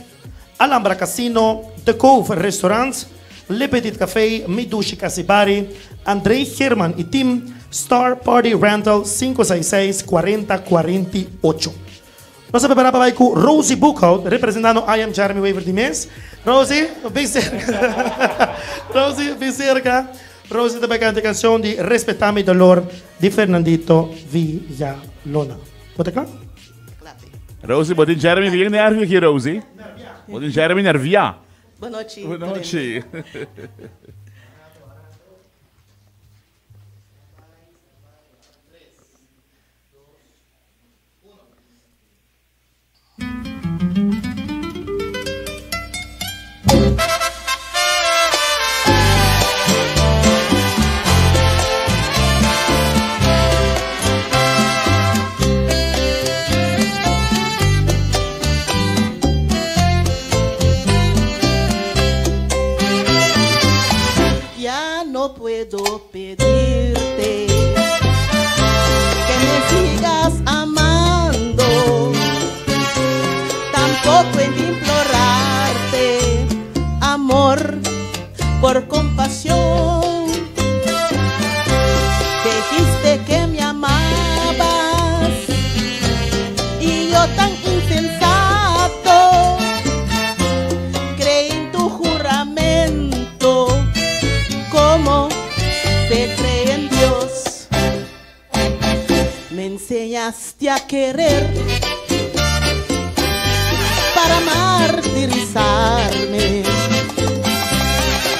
Alhambra Casino, The Cove Restaurants, Le Petit Café, Midushi Casibari, Andrei Herman y Tim, Star Party Rental 566-4048. Nós vamos preparar para com Rosie Buchhout, representando I Am Jeremy Weaver de mês. Rosie, bem cerca. Rosie também canta a canção de Respeta mi dolor de Fernandito Villalona. Bota cá? Rosie, botin Jeremy, que nervio aqui, Rosie. Botin Jeremy nervia. Boa noite. Boa noite. No puedo pedirte que me sigas amando, tampoco en implorarte amor por compasión. Dijiste que me amabas y yo tan insensato creí en tu juramento. Como se cree en Dios, me enseñaste a querer para martirizarme,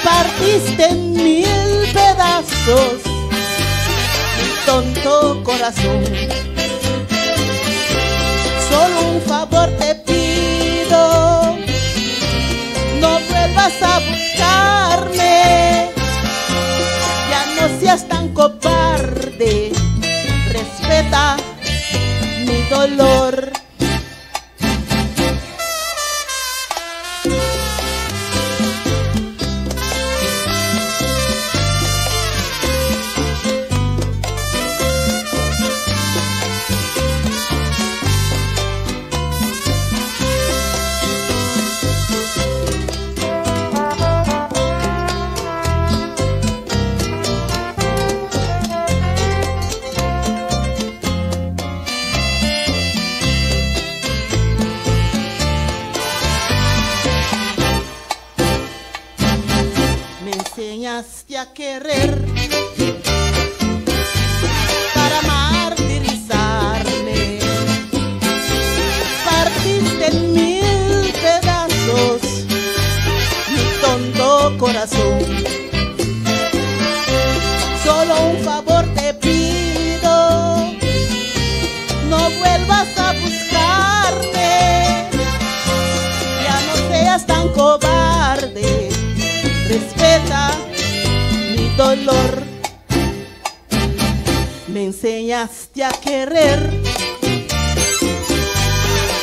partiste en 1000 pedazos mi tonto corazón. Solo un favor te pido, a buscarme. Ya no seas tan cobarde, respeta mi dolor. Enseñaste a querer para martirizarme, partiste en mil pedazos mi tonto corazón. Solo un favor te pido, no vuelvas a buscarme, ya no seas tan cobarde, respeta mi dolor. Me enseñaste a querer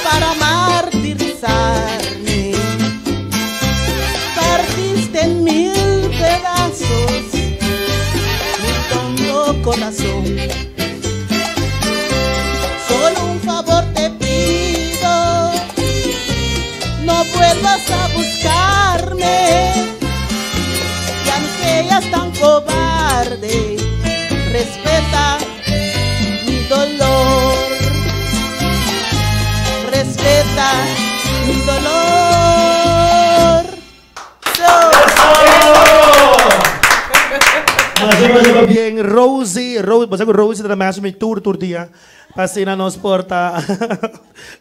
para martirizarme, partiste en mil pedazos mi tonto corazón. Solo un favor te pido, no vuelvas a buscarme, ya no seas tan cobarde, respeta mi dolor, respeta mi dolor. Bien, Rosie, você com Rosie da mais me tour dia. Passina nos porta.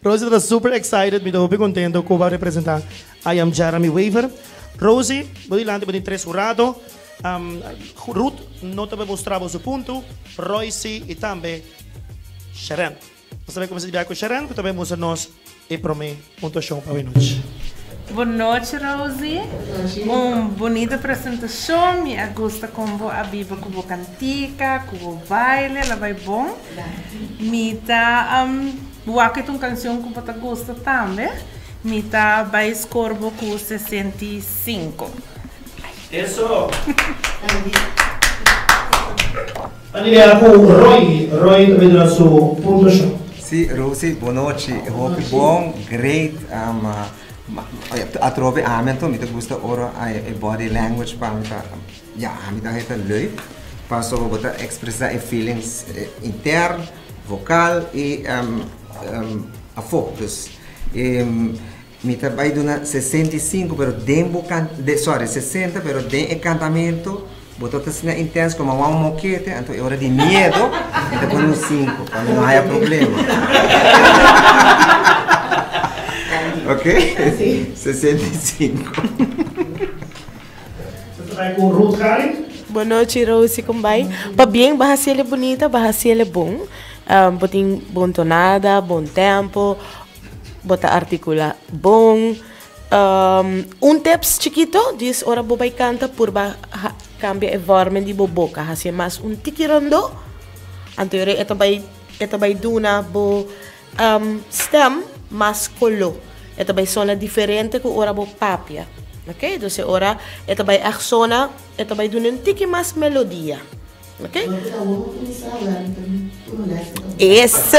Rosie está super excited, me estou bem contente com vai representar. I am Jeremy Weaver. Rosie, vou ir lá, vou ter jurado. Ruth não te mostrava o seu ponto. Royce e também Sharon. Você vai começar a com Sharon, que também mostra-nos e promete pontuação para a noite. Boa noite, Rosie. Uma bonita apresentação. Me gusta como a viva com a cantica, com o baile, ela vai bom. Me tá boa que uma canção que você gosta também. Me tá vai escorbo com 65. Isso. Andiamo com Roy. Roy também dá sua pontuação. Sim, Rosie, boa noite. Hope bom, great. A trove amento, mi te gusta ora a body language pa mi ta ja mi ta heta leuk pa so bota expressar e feelings intern, vocal e a focus. Mi ta vai duna 65 pero den sorry 60 pero den e cantamento bota tasna intenso como un moquete, então é hora de medo, então põe um 5 para não haja problema. Ok? Sí. 65. Boa noite, Rosie, como vai? Para bem, bahasa ele bonita, bahasa ele bom. Botin bom tonada, bom tempo, bota articula bom. Tips chiquito, diz ora bobai canta por cambia a forma de boca, hace mais tikirondo. Anterior ito bay duna bo stem mas colo. Ito bay sona diferente ko ora bo papia. Okay? Entonces ora ito bay aksona, ito bay duna un tiki mas melodia. Okay? Eso.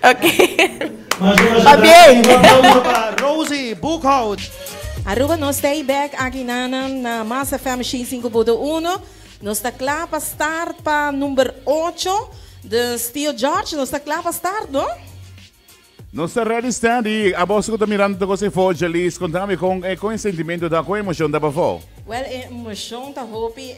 Okay. Tá bem. Rosie, Boekhout. Aruba, nós stay back aqui na Massa FM X5.1. Nós está claro para start para número 8 de Steel George. Nós está claro para start, não? Nós está ready stand e a voz que está mirando com você for Jalis, contame com o sentimento da com emoção da bafo. Well, emoção tá hopi,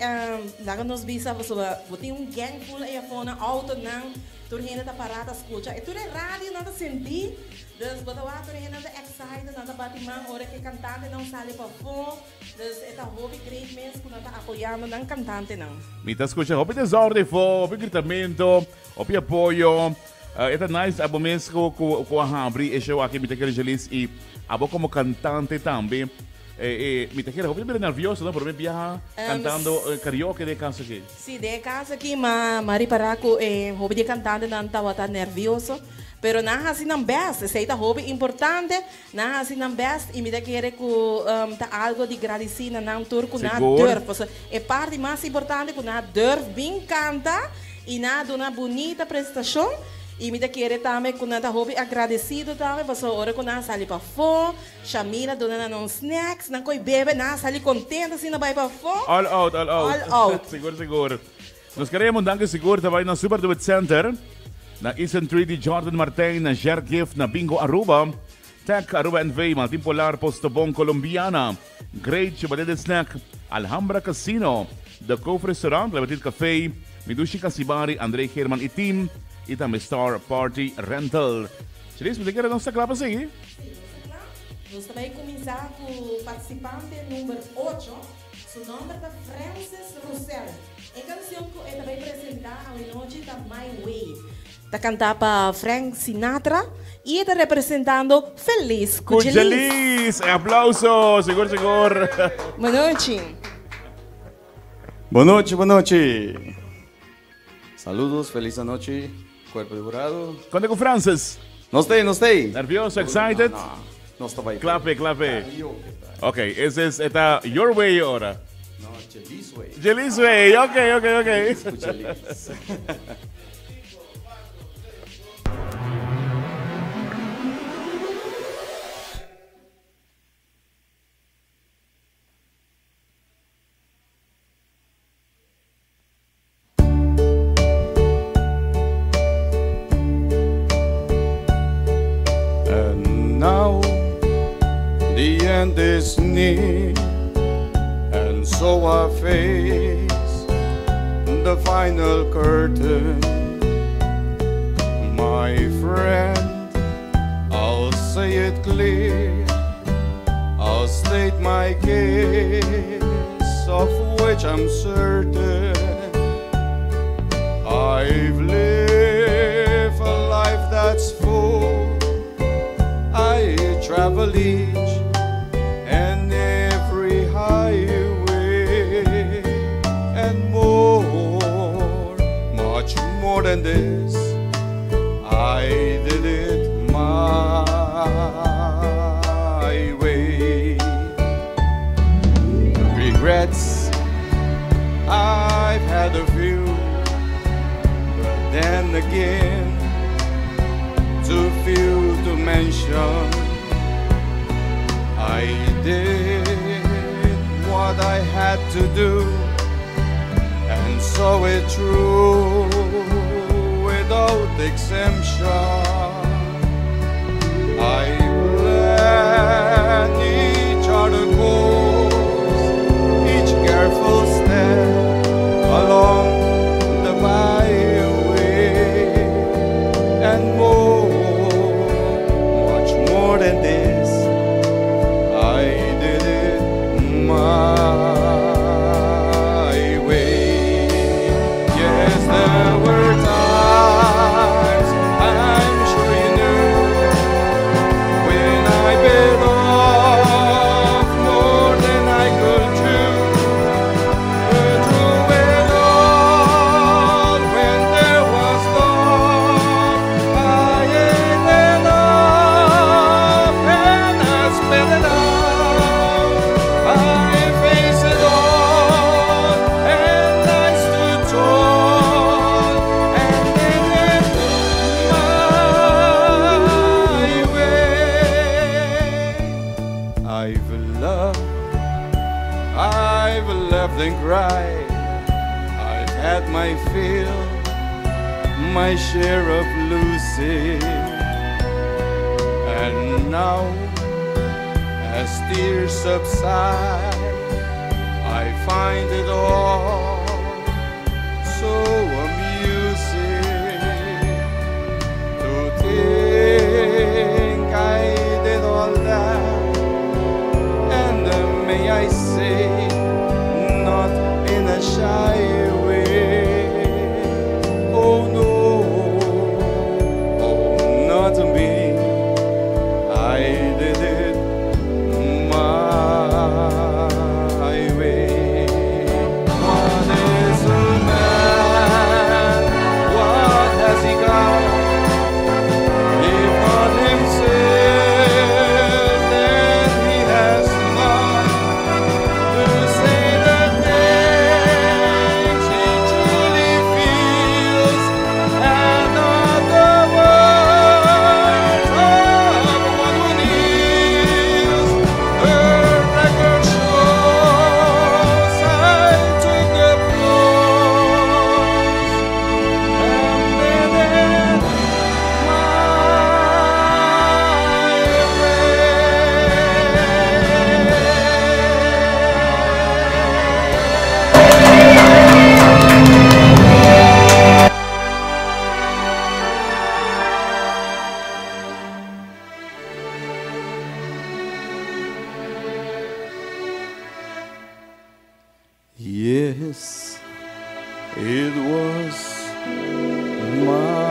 lá nos bisa você tem gang full aí fora auto não, tu ainda tá parada escuta, e tu é rádio não tá sentir. Dus wat we hadden in de excited, dan de batima hoor ik cantante não sale para fora. Dus esta hobby great mensen que nós apoiando dan cantante não. Mita escucha, hobby desordem fo, hobby gritamento, hobby apoio. Esta nice abo mês com a abrir e show aqui mita aquele gelis e abo como cantante también. Mi tejera, ¿cómo me nervioso, no? Por mí viaja cantando karaoke de casa aqui. Sim, de casa aqui, Mari Paraco, hobby de cantante, não estava nervioso. Pero na assim não best, sei hobby importante, na assim não best, e me da querer que tá algo de agradecida na turco na durf. É parte mais importante que na durf bem canta e na uma bonita prestação. E me da querer também que na hobby agradecido também, porque hora que na sali para fora, Shamila dona na snacks, na coi bebe, na sali contente assim na vai para fora. All out, all out. All out. Seguro. Nós queremos danke seguro também na Super Duet Center. Na Eastern 3D Jordan Martin, na Ger Gift, na Bingo Aruba, Tech Aruba NV, Maltin Polar, Postobon Colombiana, Great Chubadede Snack, Alhambra Casino, The Cove Restaurant, Lebatit Café, Midushi Kasibari, André Herman e Team, e também Star Party Rental. Chilis, você quer nossa clapa seguir? Nós também começar com o participante número 8, seu nome é Francis Russell. A canção que ele vai apresentar a noite da My Way. Está cantar para Frank Sinatra e está representando Feliz com Jelis. Aplauso, seguro. Boa noite. Boa noite. Saludos, feliz noite, cuerpo de jurado. Conta com Francis. Não sei. Nervioso, excited? Não estava aí. Clape. Ok, esse é Your Way ahora. No, Jelis Way. Jelis Way, ok. Jelis. Now the end is near, and so I face the final curtain. My friend, I'll say it clear, I'll state my case, of which I'm certain. I've lived a life that's full, I travel each and every highway and more, much more than this. I did it my way. Regrets, I've had a few, but then again, too few to mention. I did what I had to do, and saw it through without exemption. I plan each other goals, each careful step along the byway, and much more than this. I did it my way. Yes, there were times, I'm sure you knew, when I bit off more than I could chew. Through it all, when there was love, I ate it up and I spit it out. I faced it all and I stood tall and did it my way. I've loved and cried, I've had my fill, my share of losing, and now as tears subside, I find it all so amusing to think I did all that, and may I say, not in a shy way. Oh no, oh not me, I did it It was my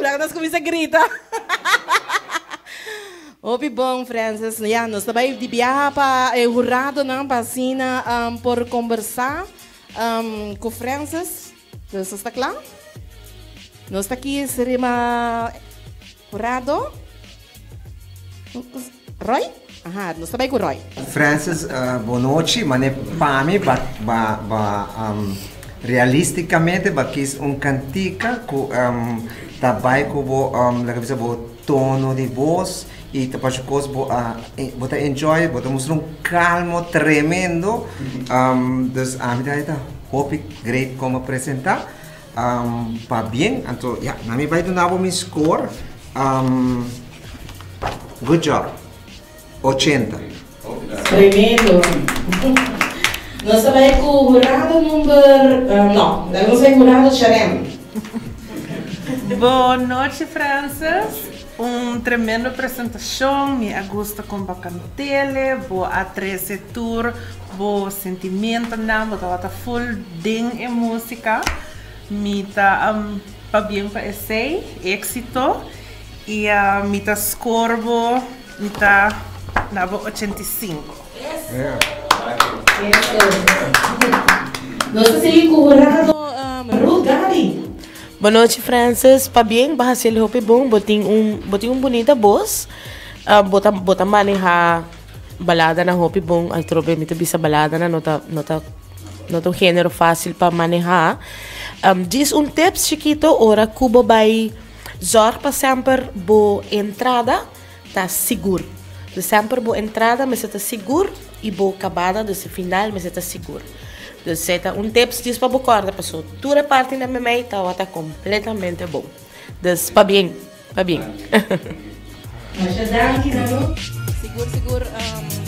Lá nós começamos a gritar. Opi bom, Francis. Yeah, nós também de viajar para o Jurado, não, para assim, por conversar com Francis. Nós está claro? Nós está aqui, seria Jurado. Roy? Aha, nós também com Roy. Francis, boa noite. Mas para mim, realisticamente, quis cantica com também com o tono de voz e depois você enjoy, você mostra calmo tremendo. Dus a mim daí hope great como apresentar. Para bem, então, na minha vai dar meu score. Good job. 80. Tremendo. Nós também com o jurado número... não, nós vamos jurado Xerem. Boa noite, Francis. Tremenda apresentação. Me gusta com bacantele. Boa atrese tour. Boa sentimento. Boa full ding em música. Me tá para bem para esse éxito. E me tá score me tá na 85. Nós seguimos com o jurado Ruth Gali. Boa noite, Francis. Para bem, bahasa ele hope bom, botin bonita voz. Bota manejar balada na hope bom. Ai trobe mito bisa balada na nota gênero fácil para manejar. Diz tips chiquito, ora cubo vai zor para sempre bo entrada tá seguro. De sempre bo entrada, mas está seguro e bo acabada do final, mas está seguro. Dus zeta tips diz para bo corda, passou toda parte na minha tá completamente bom. Dus pa bem. Mas danke não? Seguro,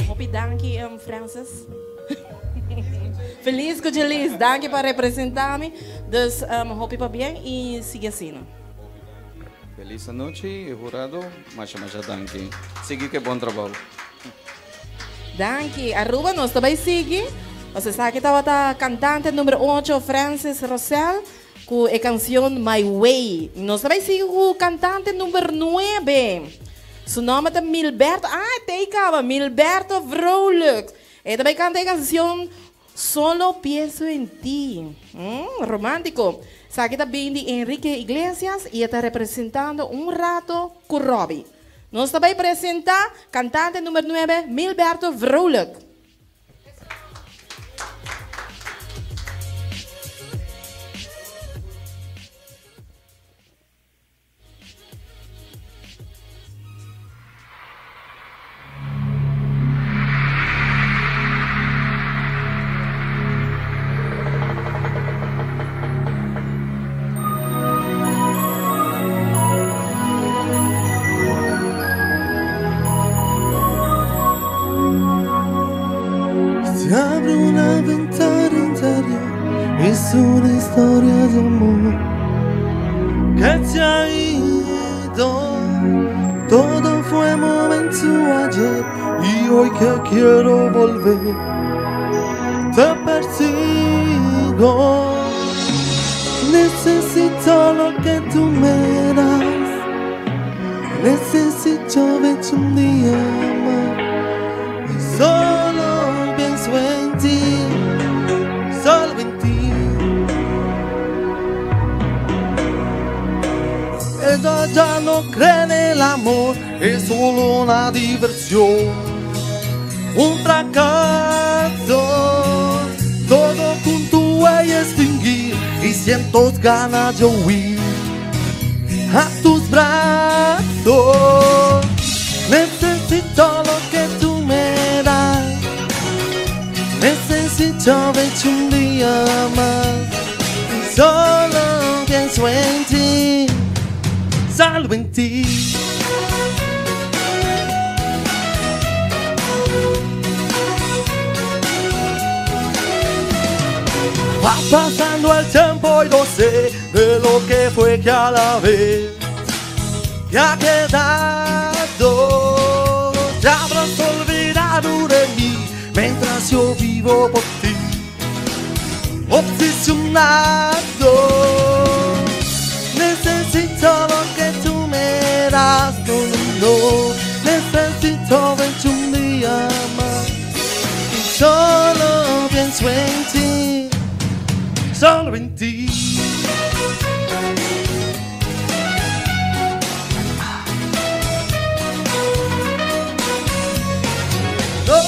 hope danke Francis. Feliz com feliz, danke para representar-me. Dus hope pa bem e siga assim. Feliz noite, jurado. Mas danke. Sigue que bom trabalho. Danke. Aruba nós também sigue. Você sabe que estava a cantante número 8, Francis Rosell, com a canção My Way. Nós também sigue com o cantante número 9. Seu nome é Milberto. Milberto Vrolijk. Ele também canta a canção Solo Pienso en Ti. Romântico. Sabe que também de Enrique Iglesias e está representando rato com Robbie. Nós também apresentar cantante número 9, Milberto Vrolijk. Es una historia de amor que se ha ido. Todo fue momento ayer y hoy que quiero volver te persigo. Necesito lo que tú me das. Necesito verte un día más. Y solo pienso en ti. Solo en ti. Ella ya no cree en el amor, es solo una diversión, un fracaso. Todo junto a ella es fingir y siento ganas de huir a tus brazos. Necesito lo que tú me das. Necesito verte un día más. Y solo pienso en ti. Solo en ti. Va pasando el tiempo y no sé de lo que fue que a la vez te ha quedado. Te habrás olvidado de mí mientras yo vivo por ti, obsesionado. Necesito lo que tú me das, no, no, no. Necesito verte un día más. Y solo pienso en ti, solo en ti. No,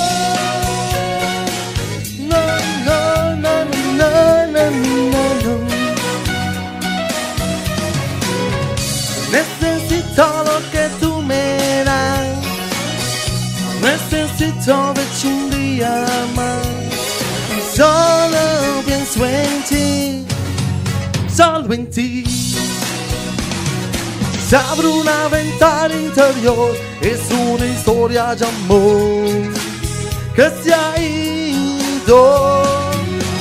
no, no, no, no, no, no, no. Necesito lo que tú me das. Necesito verte un día más. Y solo pienso en ti, solo en ti. Se abre una ventana interior, es una historia de amor que se ha ido.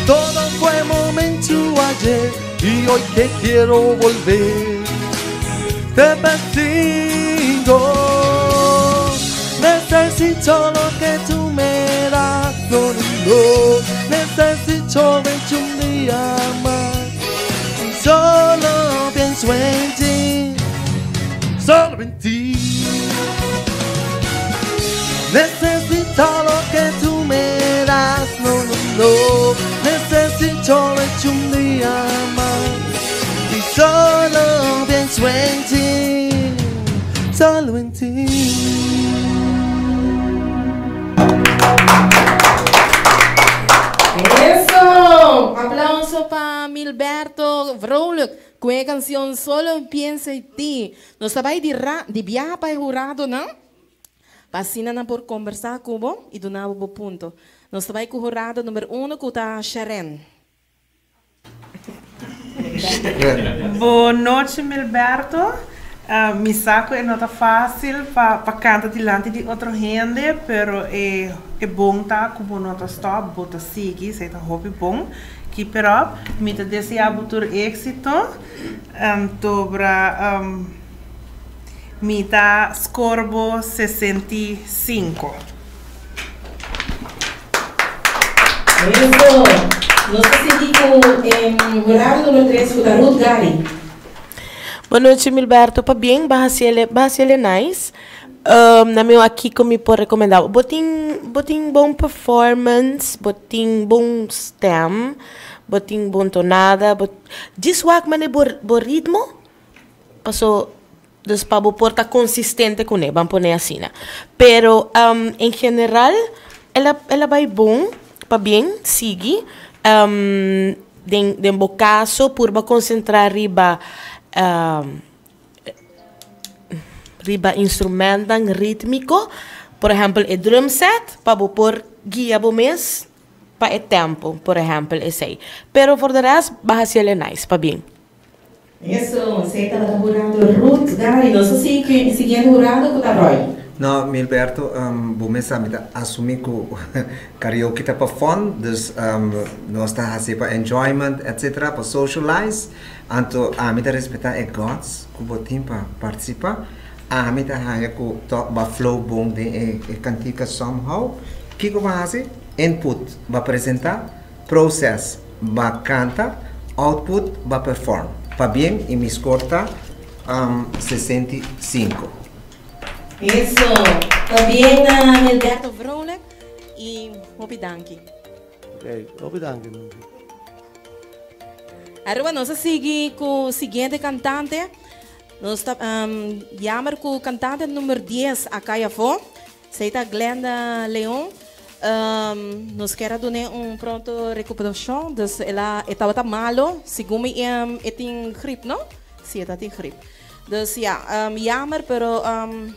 Todo fue momento ayer y hoy que quiero volver te persigo. Necesito lo que tú me das, no, no, no. Necesito verte un día más. Y solo pienso en ti, solo en ti. Necesito lo que tú me das, no, no, no. Necesito verte un día más. Y solo pienso en ti, solo en ti. Eso, aplauso para Milberto Vrolijk, con la canción Solo Pienso en Ti. Nos estaba de viaje para el jurado, ¿no? Pasina por conversar com o e do nabo bo ponto. Nós estamos com o jurado número 1, que está Sharon. Boa noite, Milberto. Mi saco é não tá fácil para cantar diante de outra gente, pero é bom tá como não tá stop, bota seguir, sei tá hobby bom. Keep it up. Me te desejo todo éxito. Dobra me tá scorbo 65. Isso. Nós estamos aqui com o jurado número 3, com a Ruth Gary. Boa noite, Milberto. Para bem, Bahasiele nice. Na meu aqui como me pode recomendar. Botin bom performance, botin bom stem, botin bom tonada, diswak mane bo ritmo. Passo para porta consistente com ele, vamos poner assim, né? Pero em geral, ela vai bom, para bem, sigue. De um caso, por concentrar riba instrumento rítmico, por exemplo, o drum set, para pôr guia bo mês, para o tempo, por exemplo, esse. Pero for the rest, Bahasiele nice, para bem. Isso, você está jurado Ruth Gary, não sei se seguindo jurado com a Roy. No, Milberto, bumesa mita assumi que karaoke tá para fun, dus nós tá fazer para enjoyment, etc, para socialize, anto a mita respeitar gods, que botim para participar, a mita hanya que ba flow bom de cantica somehow, que vai fazer input, vai apresentar, process, vai cantar, output, vai perform, para bem e me escorta 65. Isso, também Milberto Vrolijk e Hopi Danki. Ok, Hopi Danki. Agora nós seguimos com o seguinte cantante. Nós chamamos com o cantante número 10, a Caia Fo. Se está Glenda Leon. Nós queremos dar pronto recuperação. Ela estava malo, segundo ela tem gripe, não? Sim, ela tem gripe. Dus ja, jammer, pero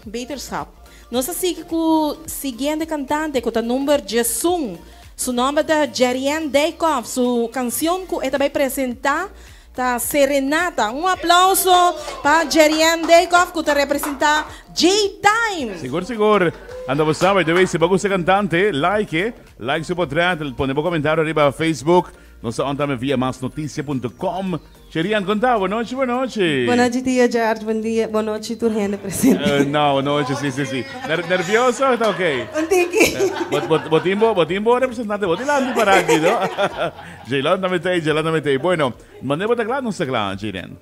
beterschap. Nós seguimos com o seguinte cantante, com o número Jesung. Seu nome é Jerian Deikov. Sua canção que ele vai apresentar é Serenata. Aplauso para Jerian Deikov, que representa J-Time. Seguro. Anda você sabe, deve ser bagus cantante, like su portrait, ponemos comentário arriba a Facebook. Nos también vía másnoticia.com. Cherian, contá, buenas noches. Boa noite, tia George. Bom dia. Boa noite, Turrenda presente. No, buenas noches, sí. ¿Nervioso? ¿Está ok? Un tiki. Botimbo representante, botilando para aquí, ¿no? Jelanda metei. Bueno, mandé por teclado, no se teclado, Cherian.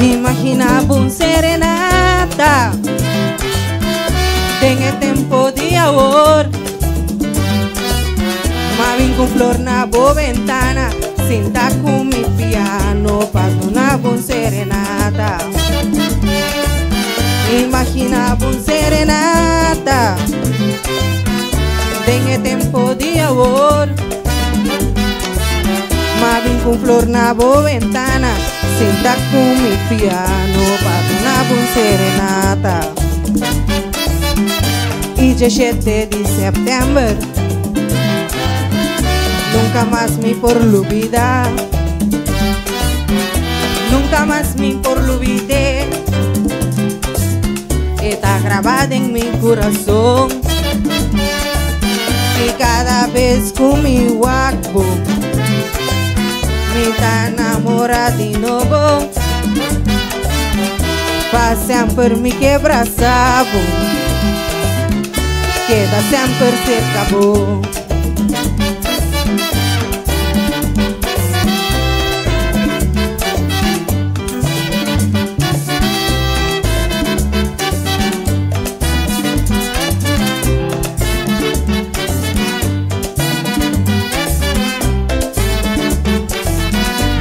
Imaginava serenata tem tempo de amor, mas vim com flor na boa ventana, senta com mi piano para donar serenata. Imaginava serenata tem tempo de amor, mas vim com flor na boa ventana, senta com mi piano para donar serenata. E 17 de setembro nunca mais me por olvidar, nunca mais me por olvidar. Está gravado em meu coração, e cada vez comigo acabo me tá enamorado de novo, faz sempre me quebra sabo, queda sempre cerca bom.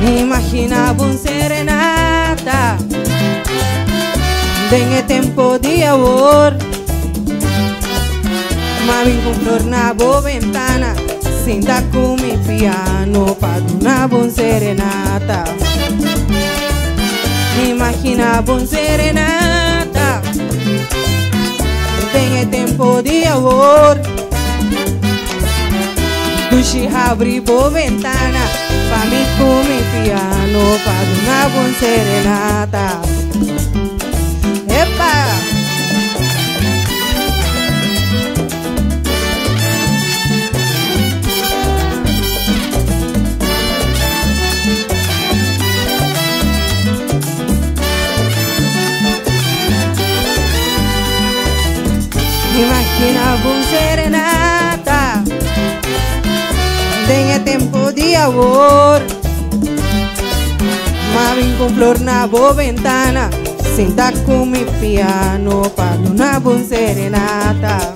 Imaginava serenata tem tempo de amor, mas vim com flor na boa ventana, senta com mi piano para donar serenata. Imaginava serenata tem tempo de amor, duche abre boa ventana para mim com mi piano para donar serenata. Epa! Imaginava serenata tem tempo de amor, mas vim com flor na boa ventana, senta com mi piano para donar serenata.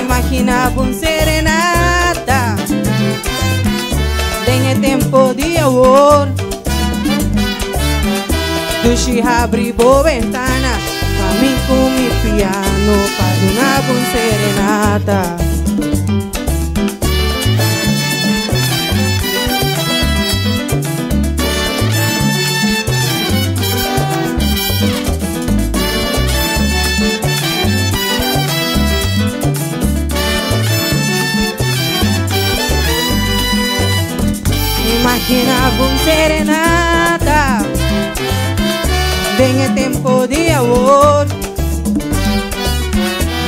Imaginava serenata tem tempo de amor, duche abre boa ventana para mim com mi piano para donar serenata. Imaginava serenata tem tempo de amor,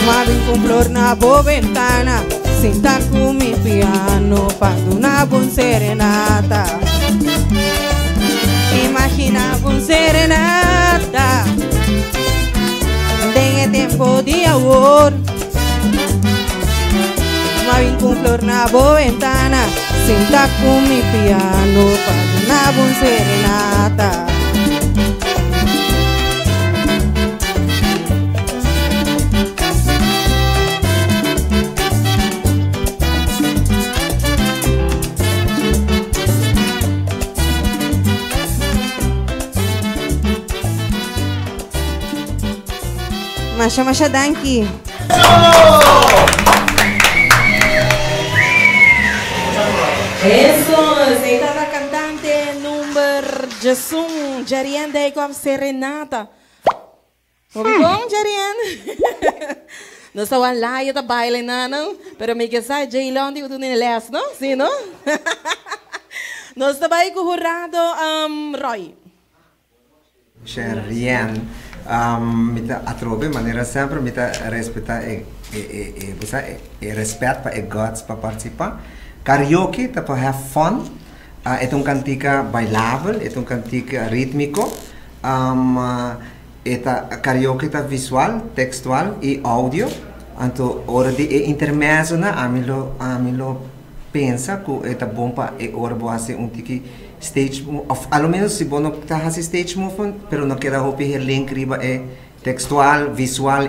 mas vim com flor na boa ventana, senta com mi piano para donar serenata. Imaginava serenata tem tempo de amor, mas vim com flor na boa ventana, senta com mi piano para donar serenata. Masya danki. Eso, esta es la cantante número Jesum, Jerian daí com a serenata. Obi bom, Jerian? Não está lá e tá baile não, pero me que sai Jaylon de tu neles, não? Sim, não? Nós está aí com o jurado Roy. Jerian, mita atrobe maneira sempre mita respeitar e respeito para gods para participar. Karaoke tá para have fun. É um cantica bailável, é um cantica rítmico. Karaoke tá visual, textual e áudio. Então, hora de intermezzo na amilo pensa que é bom para hora boa ser tiki stage ao menos se bom não tá fazendo stage movement, pero não queda hopi her link riba é textual, visual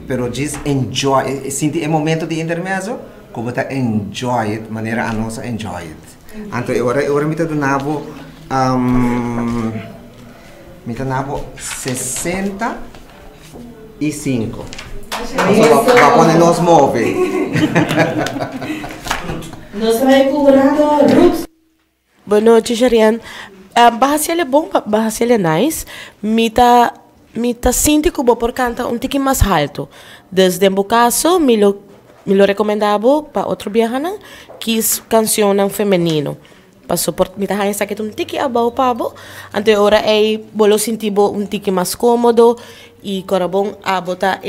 pero just enjoy, sinti é momento de intermezzo, como tá enjoy it, maneira a nossa enjoy it. Então, agora me tá donavo 65. Para poder nos mover. Nós vai cobrando Rups. Boa noite, Jerian. Bahasa é bom, bahasa é nice. Mita sinti que por canta tique mais alto. Desde o caso, me lo recomendava para outro viajante que canção feminino. Para suportar, mita hanya sakit tique abajo pabo. Ante ora bolo sintibo tique mais cômodo. E corabon a botar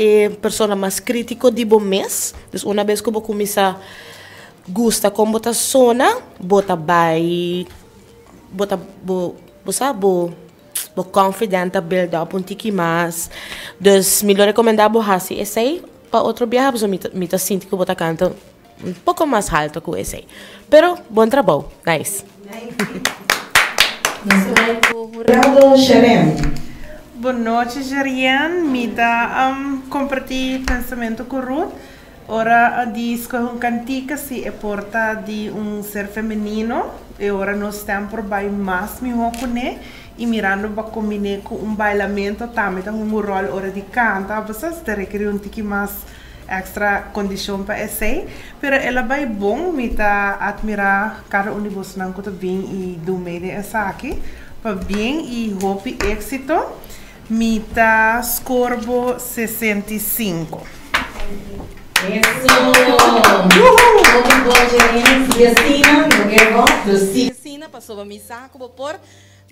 persona mais crítico de bom mês. Então, uma vez que eu começar gusta como botar sona, bota vai, bota bo confidente build up tiki mais. Dus me lo recomendava hasi esse para outro viagem, me tá sinto que bota canta pouco mais alto que esse. Pero bom trabalho, nice. Nós vai com o Rado Xerem. Boa noite, Jerian. Me dá compartilhar pensamento com Ruth. Ora diz que cantica se é porta de ser feminino. E ora nós temos por bem mais me né e mirando para combinar com bailamento também tem rol ora de canta, vocês requer tique mais extra condição para esse. Pero ela vai bom me tá admirar cada unibus não que bem e do meio essa aqui para bem e hope êxito. Mita Scorbo 65. Isso! Muito bom, Jerian. Cristina, passou a missa, como por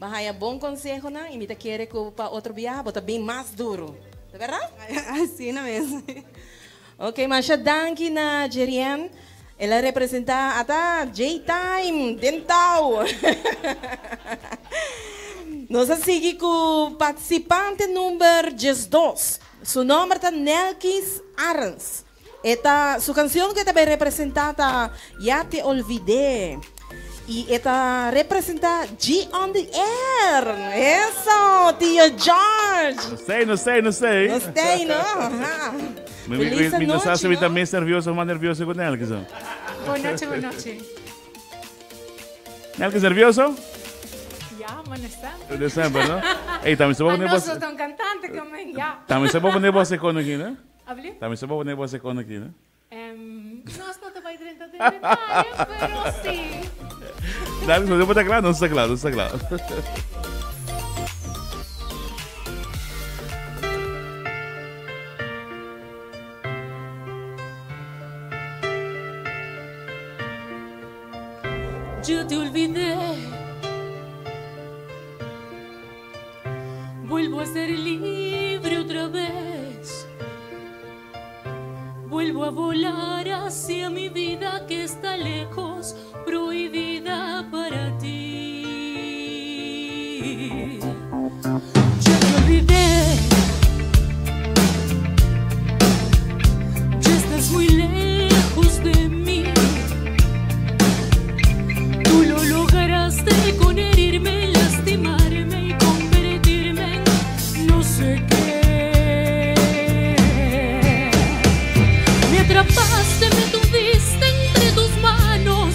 bahaya bom conselho, né? E mita quer que para outro viagem, bota bem mais duro. Tá verdade? Assim mesmo. Ok, mas danke na Jerian. Ela representa até J-Time, dental. Nós seguimos com o participante número 12. Seu nome é Nelkis Arns. Sua canção que também representa Ya Te Olvidé. E esta representa G on the Air. Isso, tio George. Não sei. Não sei, não? Me sabe também nervioso ou mais nervioso com Nelkis. Boa noite. Nelkis nervioso? De sempre, não? Ei, também se pode não sou tão cantante como já. Também se pode você aqui, né? Habli? Também se pode você aqui, né? Nós não te vai dentro de detalhes, pero sim. Não está claro, não está claro. Yo te olvidé. Vuelvo a ser libre otra vez. Vuelvo a volar hacia mi vida que está lejos, prohibida para ti. Yo te olvidé. Ya estás muy lejos de mí. Tú lo lograste con herirme, lastimarme y convertirme en no sé qué. Me atrapaste, me tuviste entre tus manos,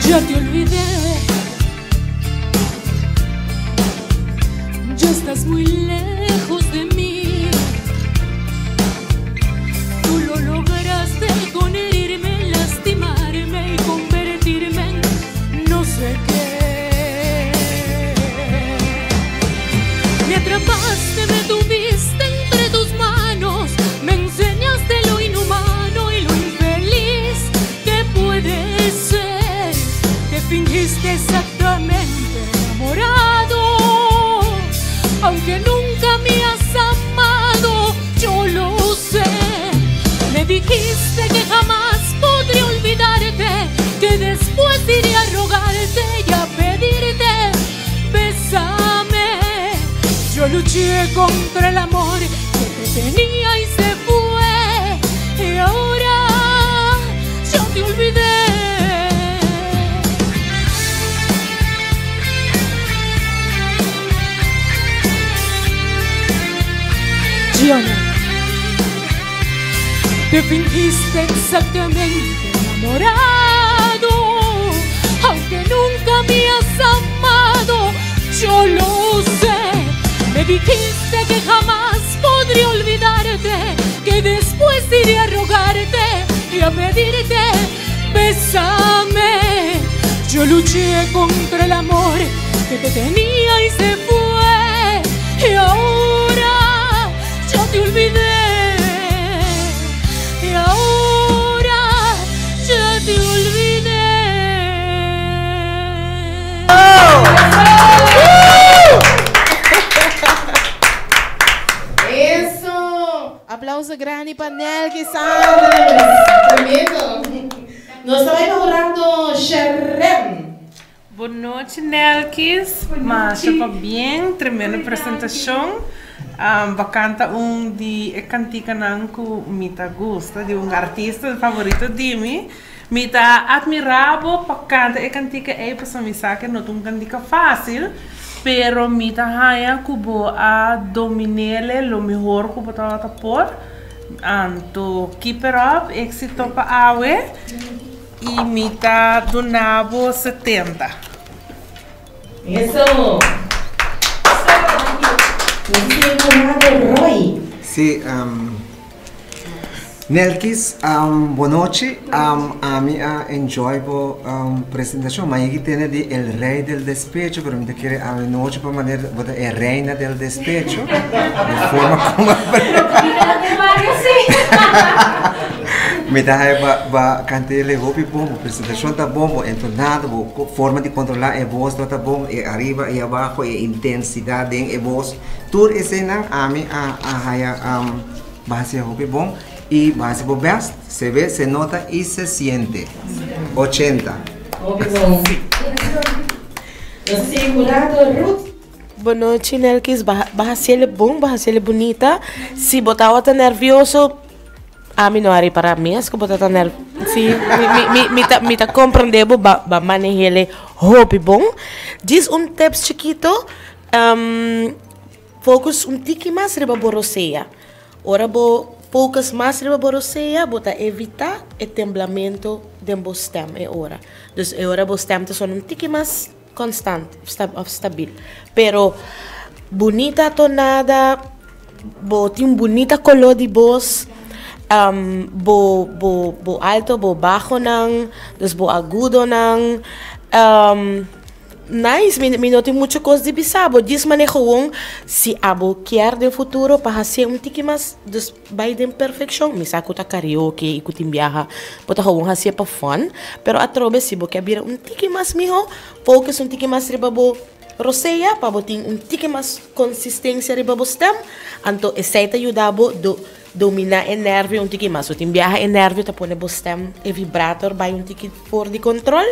Ya te olvidé, ya estás muy lejos de mí. Tú lo lograste con herirme, lastimarme y convertirme en no sé qué. Me atrapaste, me tuviste entre tus manos, me enseñaste lo inhumano y lo infeliz que puede ser. Te fingiste exactamente enamorado, aunque nunca me has amado, yo lo sé. Me dijiste que jamás podría olvidarte, que después iría a rogarte y a pedirte, bésame. Yo luché contra el amor que te tenía y se fue, y ahora yo te olvidé. Te fingiste exactamente enamorado, aunque nunca me has amado, yo lo sé. Me dijiste que jamás podría olvidarte, que después iré a rogarte y a pedirte, bésame. Yo luché contra el amor que te tenía y se fue, y ahora yo te olvidé. Y ahora ya te olvidé. Eso. Aplauso grande para Nelkis Sanders. Tremendo. Nos está mejorando Sherem. Boa noite, Nelkis. Mas está bem, tremenda apresentação. Bacanta de cantica nanku mita gusta de artista favorito de mim. Mita admirabo bacanta cantica para me saber não cantica fácil, pero mita haya kubo a dominele lo mejor kubo tata por. Anto keep it up, éxito pa awe e mita donavo 70. Eso. Sí, Nelkis, boa noite. A minha enjoyable presentação, mas aqui tem de El Rei del Despecho, pero me quer a noite para maneira botar a Reina del Despecho, de forma como me dá para cantar ele roupa bom, a apresentação tá bom, entonado, forma de controlar a voz tá bom, e arriba e abaixo, e intensidade em a voz, tudo isso não a mim a base roupa bom e base bom best, se vê, se nota e se sente. 80. Boa noite, Nelkis. Bahasa bom, bahasa bonita. Se botar outra nervioso, a mim não é para mim, se botar outra nervioso, sim, me tá compreendendo, ba manejar ele hobby bom. Diz tips chiquito, focus tiki mais riba boroseia. Ora focus mais riba boroseia, bota evitar o temblamento de stem é ora. Dus ora stem te son tiki mais constante, stabil. Pero bonita tonada, tem bonita color de voz, bo alto, bo bajo nang, dus bo agudo nang. Nice, me notei muita coisa de bisabo. Diz manejo se abo quer de futuro para fazer tiki mais dos vai de perfeição. Me saco ta karaoke e kutim viaja, bota fazer para fun, pero atrobe se bo quer vir tiki mais miho, focus tiki mais riba bo roseia, para botin tiki mais consistência riba bo stem, anto essaita ajudabo do dominar o nervo tiki mais. Kutim viaja o nervo ta pone bo stem e vibrator vai tiki for de control,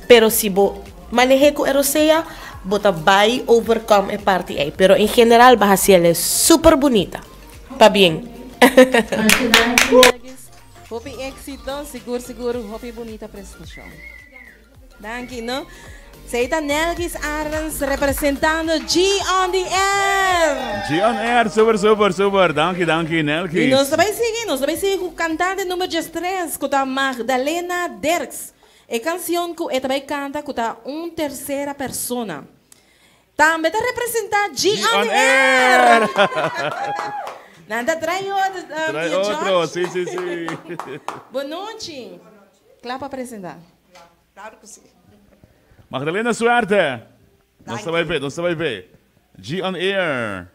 pero se bo maneje com roseia, bota vai overcome a parte aí. Pero em geral, bahasa é super bonita. Tá bem. Hopi éxito, seguro, hopi bonita apresentação. Danke, no? Seita Nelkis Arens representando G on the Air. G on Air, super. Danke, Nelkis. E nós também seguimos com o cantante número 3, com a Magdalena Derks. É canção que também canta com uma terceira persona. Também está representando G on Air. Nada trai outro. Trai outro, sim. Boa noite. Claro para apresentar. Claro que sim. Magdalena Suerte. Não se vai ver. G on Air.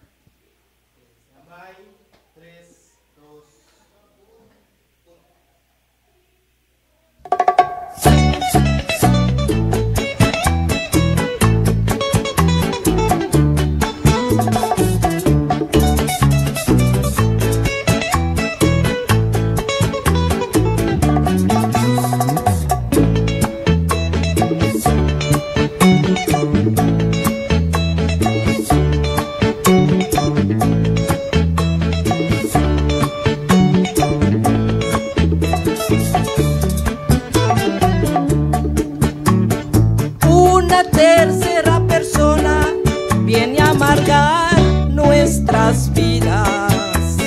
Una tercera persona viene a amargar nuestras vidas.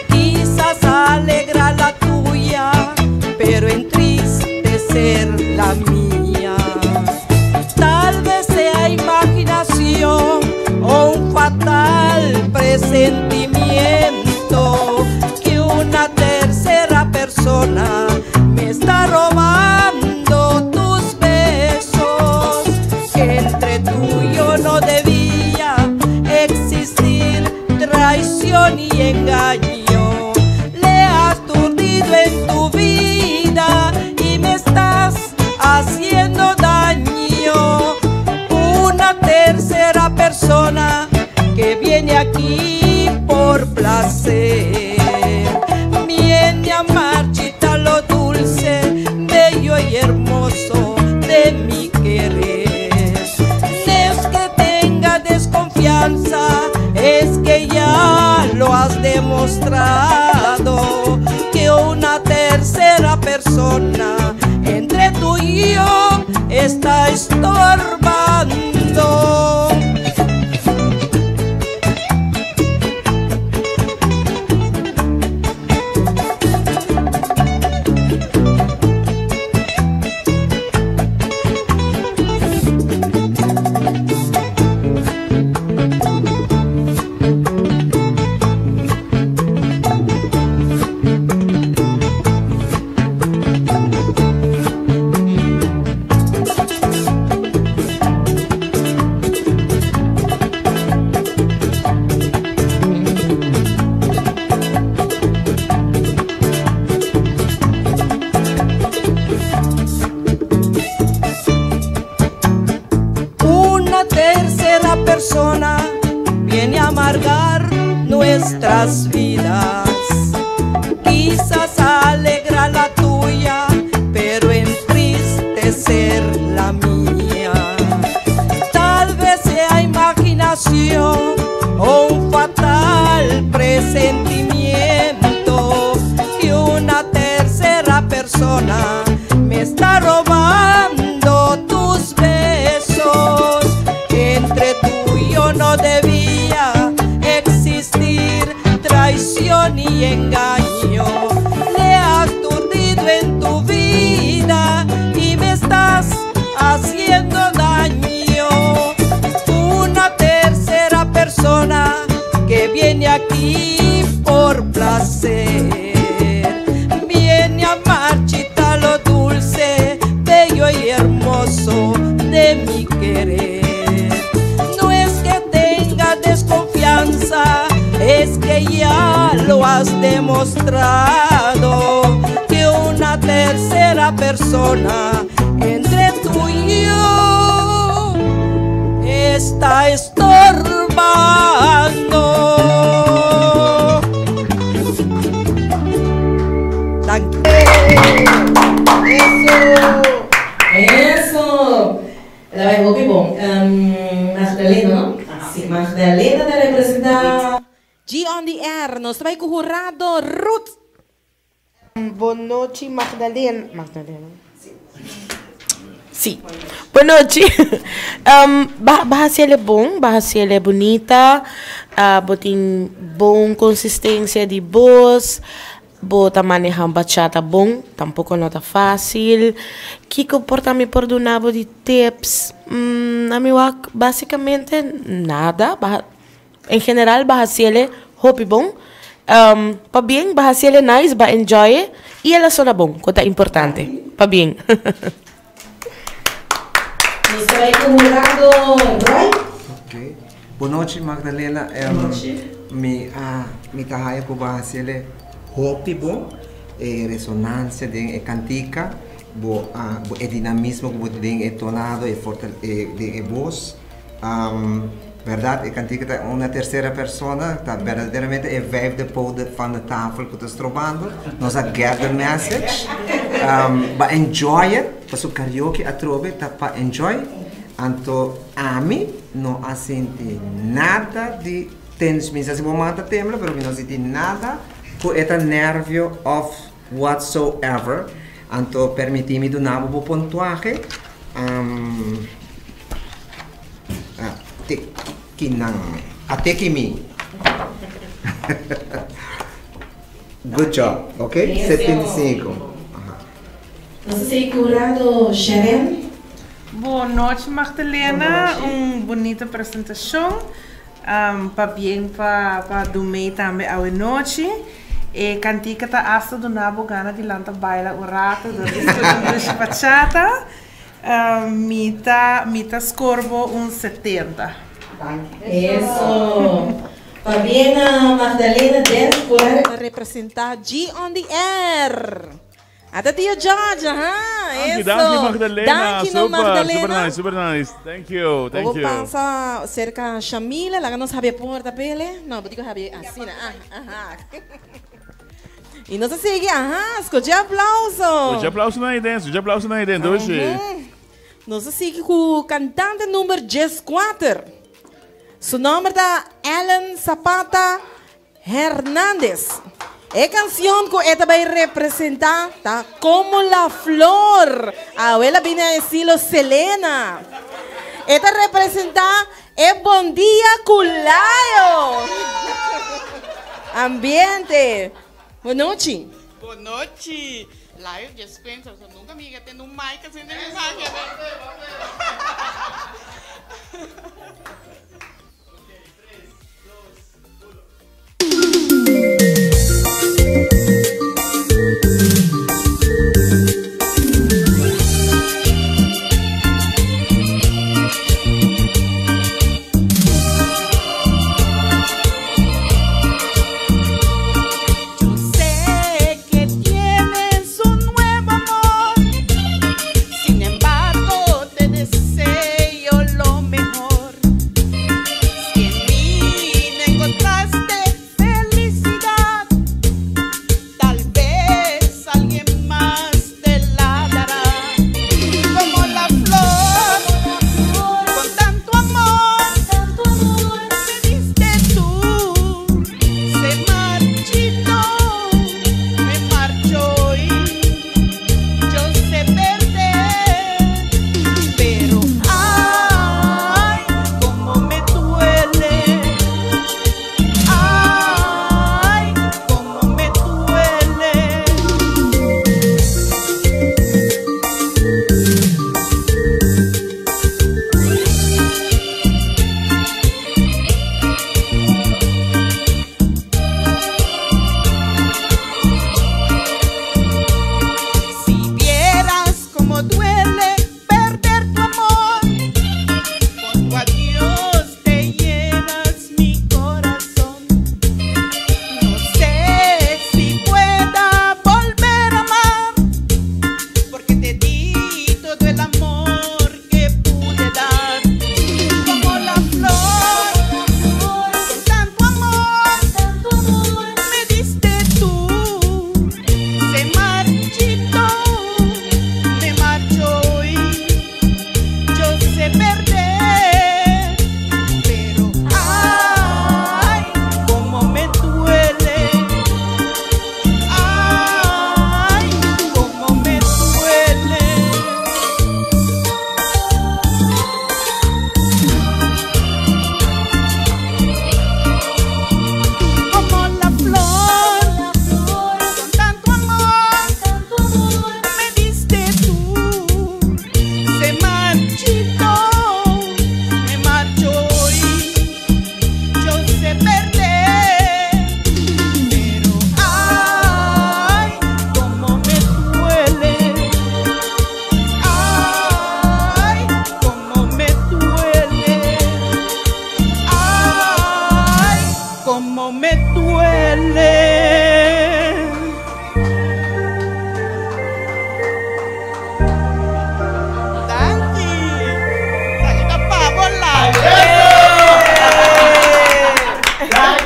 Quizás alegra la tuya, pero entristecer la mía. Tal vez sea imaginación o un fatal presentimiento que una tercera persona me está robando tus besos. Entre tú y yo no debía existir traición y engaño. Le has turdido en tu vida y me estás haciendo daño. Una tercera persona que viene aquí por placer, viene a marchitar lo dulce, bello y hermoso de mi querer. No es que tenga desconfianza, es que ya lo has demostrado, que una tercera persona entre tú y yo está estorbando. Una tercera persona viene a amargar nuestras vidas. Quizás alegra la tuya, pero entristecer la mía. Tal vez sea imaginación o un fatal presentimiento que una tercera persona me está robando tus besos. Entre tú y yo no debía existir traición y engaño. Le has turdido en tu vida y me estás haciendo daño. Una tercera persona que viene aquí por placer, viene a marchitar lo dulce, bello y hermoso de mi querer. No es que tenga desconfianza, es que ya lo has demostrado, que una tercera persona entre tú y yo está estorbando. Eso. La vai muito bom. Magdalena, não? Sim, Magdalena da representar G on the Air. Nós vai com o jurado Ruth. Boa noite, Magdalena. Magdalena. Sim. Boa noite. Bahasa é bom, bahasa é bonita, botem bom consistência de voz. bota manejar bachata bom, tampoco no está fácil. Que comportamento por donavo de tips? A mim, basicamente, nada. Em geral, bahasiele hopi bom. Pa bem, bahasiele nice, ba enjoy. E ela sona bom, que é importante. Pa bem. Okay. Boa noite, Magdalena. Mi tahaya ko bahasiele hopi bom. Resonância de cantica. Bo dinamismo que tem tonado e voz. Verdade, a cantica é uma terceira pessoa, tá verdadeiramente é vibe depois de a tafel que estás trobando. Nós a get the message. But enjoy it, para o karaoke a trove, tá para enjoy. Anto a mim não assenti nada de tens me se momento tembla, pero não senti nada com esta nervio of whatsoever. Anto permiti-me do nabo pontuaje. Até que me. Good job, ok? 75. Você sei curado, Sharon? Boa noite, Magdalena. Bonita apresentação. Para bem, para dormir também à noite. E cantica tá hasta do nabo gana de lanta baila o rato do estudo bachata. Mita scorbo 70. Isso. Fabiana Magdalena deve para representar G on the Air. Até tio George, Thank you, Magdalena. Super nice. Thank you. Vou passar cerca de Shamila, lá que não sabe porta pele. Não, vou dizer que assim, E não se sigue, escute aplauso. Escute aplauso na dentro, hoje. Não se sigue com o cantante número 14. Seu nome é Ellen Zapata Hernández. A canção que ela vai representar tá como la flor. A abuela viene a estilo Selena. Esta representa el Bom Dia Culayo. Ambiente. Boa noite. Boa noite. Lá eu dispenso, eu nunca me ia tendo um mic assim na minha máquina. Sin embargo, te deseo lo mejor.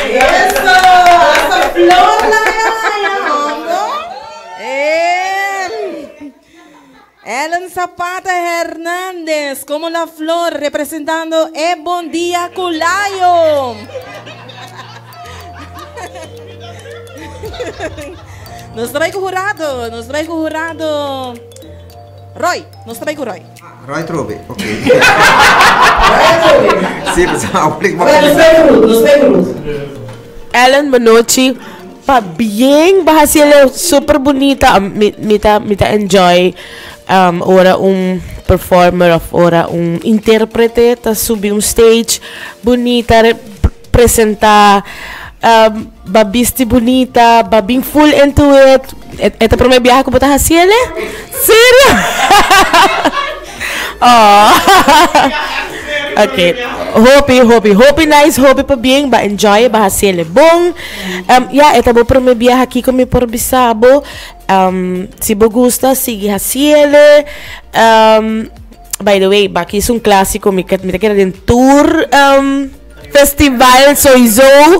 Eso! Hasta flor lang yan! Ellen Zapata Hernández, como la flor, representando E Bom Dia Culayo. Nos trabalha com o jurado. Roy, nos trabalha com o Roy. Roy Trube, ok. Sim, pessoal, Ellen Manochi, pa bien bahasila super bonita, mita enjoy ora performer of ora intérprete ta subir stage bonita representar babisti bonita, babing full into it. Ito para may biyahe ko ba tayo hasile? Serio? Oh. Okay. Hopi nice, hopi pa bien, ba enjoy, ba hasile bong. Ito ba para may biyahe aqui kami por Bisabo. Si bo gusta, sige hasile. By the way, baki is un clásico, mi kira din tour festival Soizo.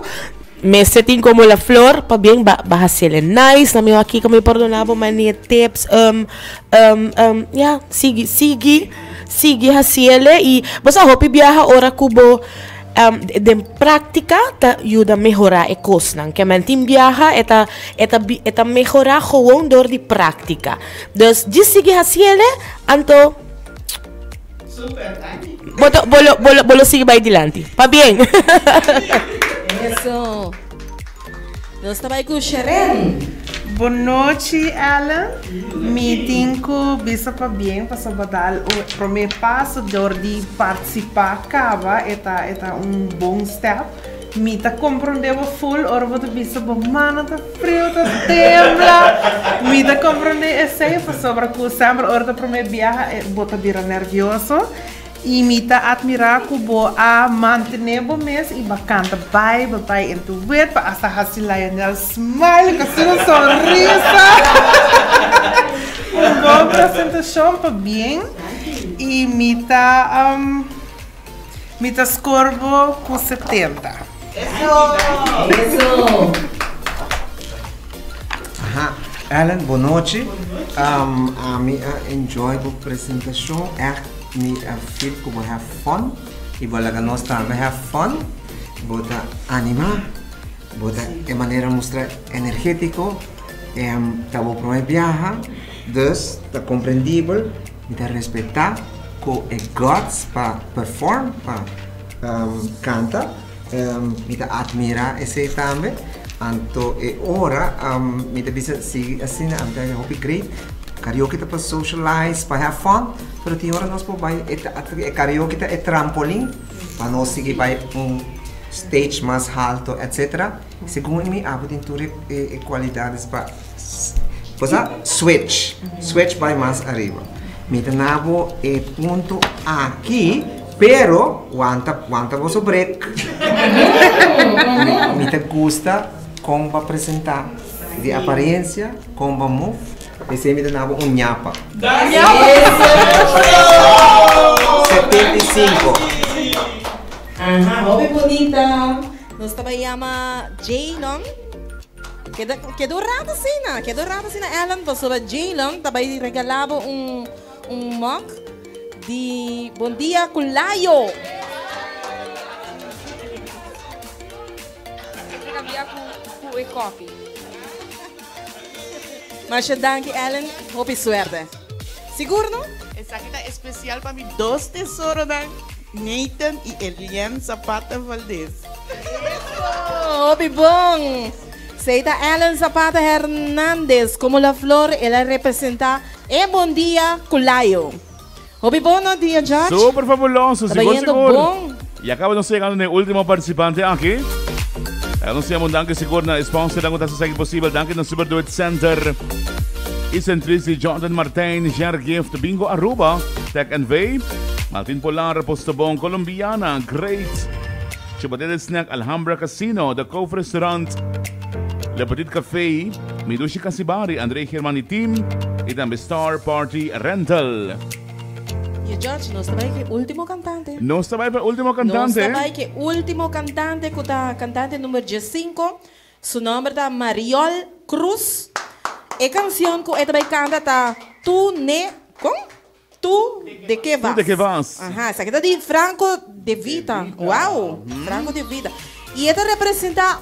Me setting como la flor, pa bien bahasile nice, na mi aqui kami perdonabo mania tips, sige hasile e basta hopi biyaha ora kubo de práctica ta ayuda mejorar e cosnan, que mantim biyaha eta mejorar gewoon door die práctica. Dus sige hasile anto super, bolo sige by dilanti. Pa bien. Eso. Nós trabalhamos com o Sharon. Boa noite, Ellen. Meeting com bisa pa bem para sabadal o primeiro passo de participar acaba eta bom step. Mita compreendeu full ora vou bisa mana tá frio tá tembla. Mita compreender esse para sobre com sempre ora da primeira viagem bota vira nervioso. E mita admirar kubo a mantener bo mes e bacanta bai into wet pa hasta Lionel smile com sua sonrisa. Boa apresentação pa bem e mita scorbo com 70. Eso. Aha. Ellen, boa noite. A minha enjoy a apresentação. Me feel que vou have fun e vou lá nós também have fun, vou animar, vou de maneira mostrar energético, tá vou para viajar, dus tá compreendível, me tá respeitar, co é gods para perform, para canta, me tá admirar esse também, anto é hora, me tá bisa seguir assim, I'm hope great. Karaoke para socialize, para have fun, pero tem hora nós vai karaoke é trampolim, para nós seguir vai stage mais alto, etc. Segundo mim, há tem tudo qualidades para switch vai mais arriba. Mita nabo é ponto aqui, pero wanta você break. Mita gusta como vai apresentar de aparência, como vai move. Esse é o Nhapa. 75. Hobby bonita. Nós trabalhamos Jaylon. Quedou raro assim, Ellen. Sobre Jaylon, também regalava mug de Bom Dia Culayo. Cambiar com o coffee. Mas danke, Ellen. Hope suerte. Seguro, não? Essa aqui é especial para mim. Dois tesouros da Nathan e Eliane Zapata Valdez. Hope bom. Seita Ellen Zapata Hernández. Como la flor, ela representa E Bom Dia Culayo. Hope bom no dia, George. Super fabuloso. Trabalhando bom. E acabamos chegando no último participante aqui. Anunciamos danke siguro na sponsor ng sa impossible. Danke ng Super Duet Center. Isentrici Jonathan Martin, Share Gift, Bingo Aruba, Tech and Vape, Martin Polar, Postobong, Colombiana, Great, Chibatete Snack, Alhambra Casino, The Cove Restaurant, Le Petit Café, Midushi Kasibari, Andre Hermani Team, Itambe Star Party Rental. Que George, nos trae que último cantante. Nos trae el último cantante. Nos trae que último cantante, que está cantante número 5. Su nombre es Mariol Cruz. La canción que ella canta está Tú de qué vas? Tú de qué vas? Ajá, esa que está de Franco de Vita. Wow, Franco de Vita. Y esta representa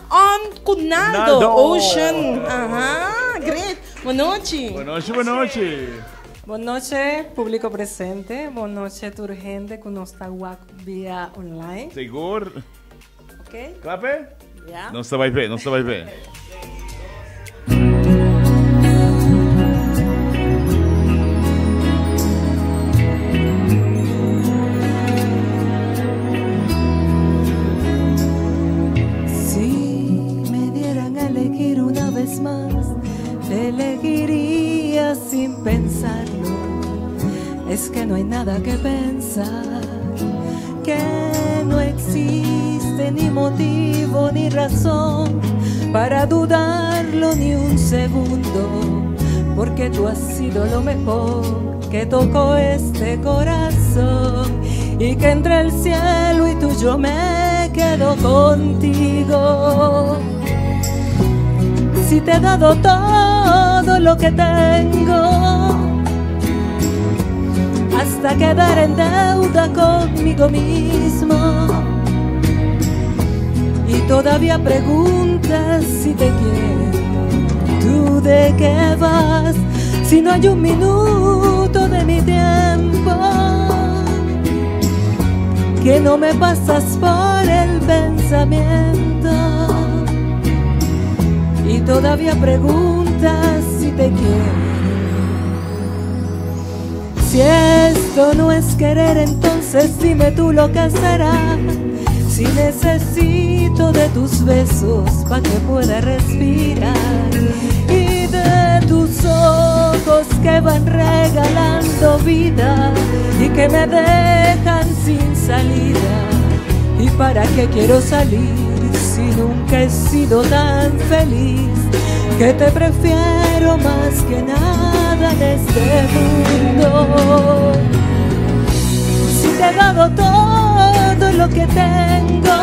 Cunaldo Ocean. Ajá, great. Buenas noches. Buenas noches, buenas noches. Buenas noches, público presente. Buenas noches, toda gente que nos está vía online. Seguro. Ok. ¿Clape? Ya. No se va a ver, no se va a ver. Si me dieran a elegir una vez más, te elegiría sin pensarlo. Es que no hay nada que pensar, que no existe ni motivo ni razón para dudarlo ni un segundo, porque tú has sido lo mejor que tocó este corazón, y que entre el cielo y tú yo me quedo contigo. Si te he dado todo lo que tengo, hasta quedar en deuda conmigo mismo, y todavía preguntas si te quiero. ¿Tú de qué vas? Si no hay un minuto de mi tiempo que no me pasas por el pensamiento, y todavía preguntas si te quiero. Si esto no es querer, entonces dime tú lo que será. Si necesito de tus besos para que pueda respirar, y de tus ojos que van regalando vida y que me dejan sin salida. ¿Y para qué quiero salir si nunca he sido tan feliz? Que te prefiero más que nada en este mundo. Si te he dado todo lo que tengo,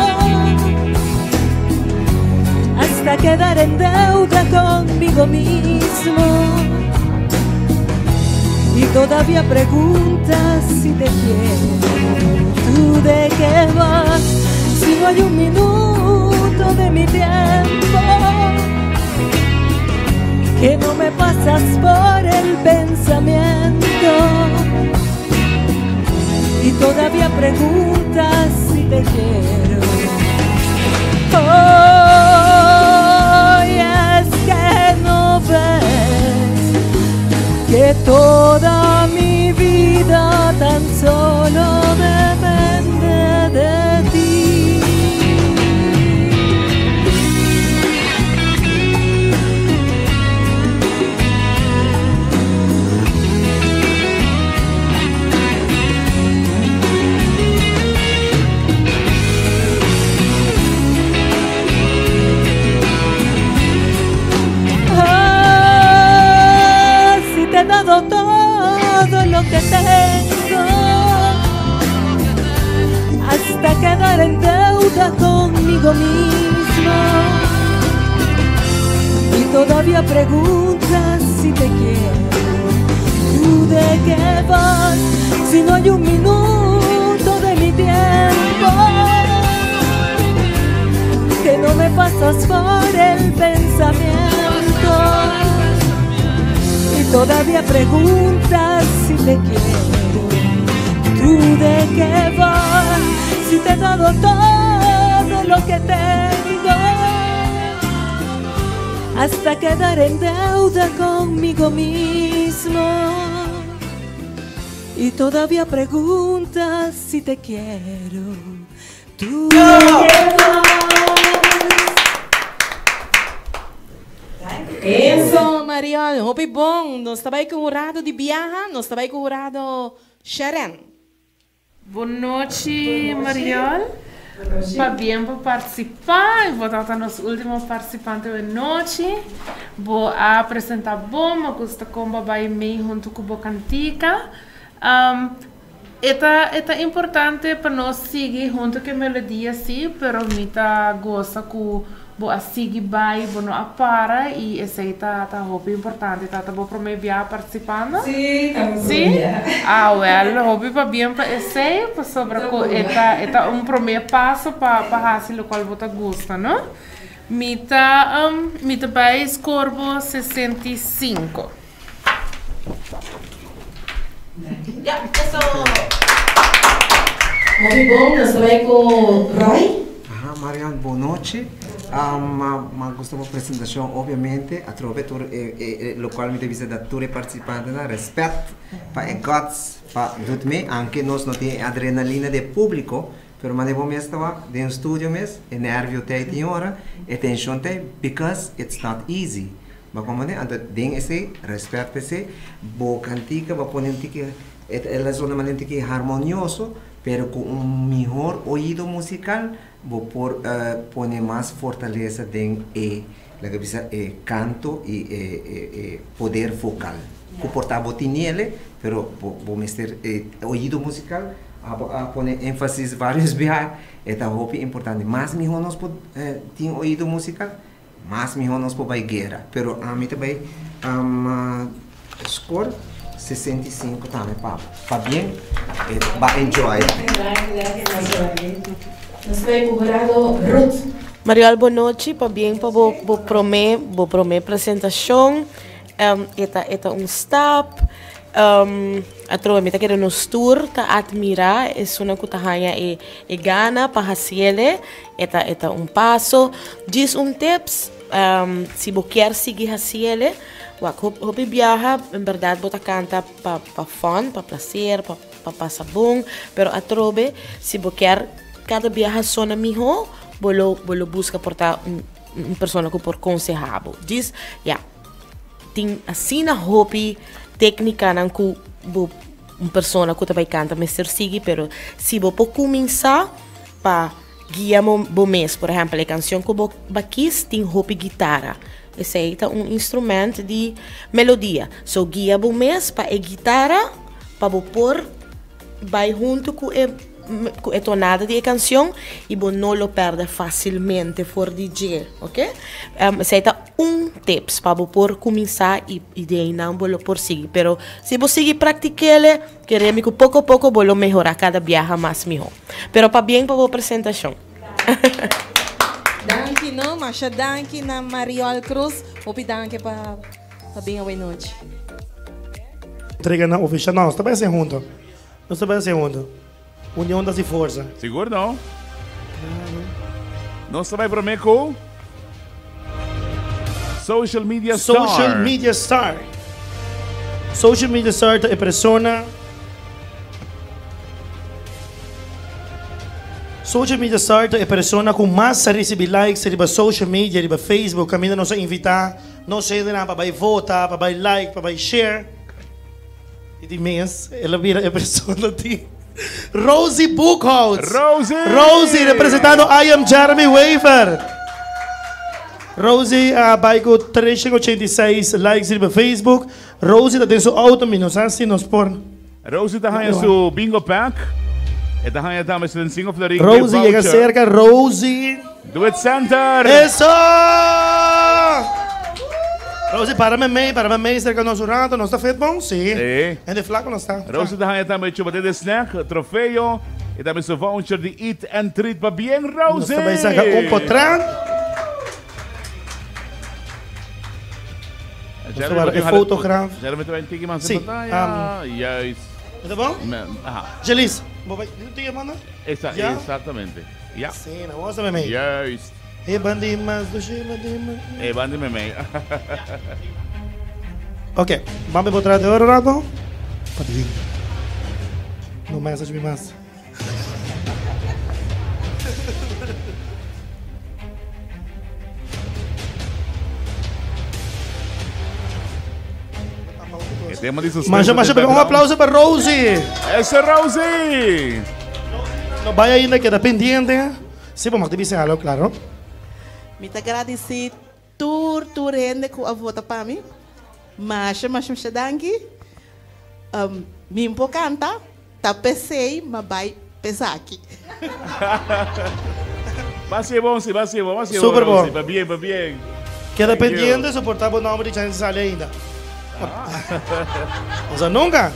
hasta quedar en deuda conmigo mismo, y todavía preguntas si te quiero. ¿Tú de qué vas? Si no hay un minuto de mi tiempo que no me pasas por el pensamiento, y todavía preguntas si te quiero. Oh, y es que no ves que toda mi vida tan solo depende de ti. He dado todo lo que tengo, hasta quedar en deuda conmigo mismo, y todavía preguntas si te quiero. ¿Tú de qué vas? Si no hay un minuto de mi tiempo que no me pasas por el pensamiento, y todavía preguntas si te quiero. ¿Tú de qué vas? Si te he dado todo lo que tengo, hasta quedar en deuda conmigo mismo, y todavía preguntas si te quiero. ¿Tú de qué vas? Eso, Mariol. Hopi bom. Nós estamos aí com o Rado de Biarra. Nós estamos aí com o Rado Sharon. Boa noite, Mariol. Para bem para participar. Vou estar nos últimos participantes da noite. Vou apresentar bom, mas gosto como vai meio junto com a Bocantica. é importante para nós seguir junto com a melodia, sim, pero me tá gosta que a seguir vai, não a para e esse aí tá hobby importante, tá bom para me via participando? Sim, tá bom. Sim? Well, hobby para bem para esse, para sobre que primeiro passo para fazer o qual você gosta, não? Me tá vai escorbo 65. Ya, eso. Muy bom, nós vai com Roy. Marian, boa noite. Ma gusto da apresentação, obviamente, através do qual me devia dar tudo participante, respeito para gods, para tudo anche nós não tem adrenalina de público, pero mas devo mesmo estar de estúdio mesmo, e nervio tem hora, e tensão tem, because it's not easy. Mas como né, ando tem esse respeito esse, boa cantica, boa ponente ela zona manente que harmonioso, pero com melhor ouído musical, vou poner mais fortaleza em canto e poder vocal. Comportar botinele, pero vou mexer ouído musical, a poner ênfase vários vezes, é roupa importante. Mas melhor nós tem ouído musical, mas melhor nós podemos guerra. Pero a mim também score 65 também para bem, para enjoy. Marial, boa noite, para bem, para vou prometer apresentação, eta stop, a trova me tá querendo nos tour, tá admirar, é uma coisa e gana para fazer, eta passo, diz tips, se você quer seguir fazer, Hopi viaja, en verdad, bota canta pa fun, pa placer, pa passar bom, pero a trove, se você quer cada viaja sona mijo, bolo busca portar persona que por aconselhado. Diz, tem assim na hopi técnica nan ku persona que também canta, mas ser sigue, pero se você começar pa guia bo mês, por exemplo, a canção que você quis tem hopi guitarra. Esse é instrumento de melodia. So guia bom mês para a guitarra, para pôr vai junto com a tonada de canção e você não lo perde facilmente for DJ, ok? Esse é tips para pôr começar e daí não você por seguir. Pero se você seguir praticar, queremos que pouco a pouco você melhorar cada viagem mais melhor. Pero para bem para a apresentação. Danke, no? Masha, danke na Mariol Cruz. Hopi, danke para bem boa noite. Entrega na oficial. Não, está bem segundo. Não está bem segundo. União das forças. Seguro não? Não está bem prometer com Social Media Star. Social Media Star. Social Media Star é persona. Social media start é persona com mais receber likes riba social media, riba Facebook, caminho nos invitar, não sei de nada para votar, para like, para share. E de mês, ela vira a persona de Rosie Bookhouse. Rosie representando I Am Jeremy Waver. Rosie vai com 386 likes riba Facebook. Rosie tem seu auto menos assim nos por. Rosie está ganhando seu bingo pack. Esta hanya dames en singo floring. Rosie llega cerca, Rosie. Do it center. Eso. Rosie, para-me meio, cerca do nosso rato, não está feito bom? Sim. É de flaco, não está. Rosie da hanya também chupa de snack, troféu, e também seu voucher de eat and treat para bem, Rosie. Nós também saca potran. É fotografo. Geralmente vai ter que mais sim. Yes. Tá bom? Gelis. Não tinha mano? Exatamente. Yeah. Sim, não gosta mesmo. Yes. E bandimas do bandimas. E bandimas. Ok, vamos botar de hora rato. Pode vir. No message me mais. Mas um aplauso para Rosie. Essa é Rosie. Não vai ainda, queda pendente. Se vamos te dizer algo, claro. Me agradecer tudo rende que a vota para mim. Mas danke. Me canta. tapesei, mabai pesaki. Va a ser bom, sim, va a ser bom. Super bom. Va bien, va bien. Queda Thank pendiente you. de suportar o nome de chance sale ainda. O sea, nunca.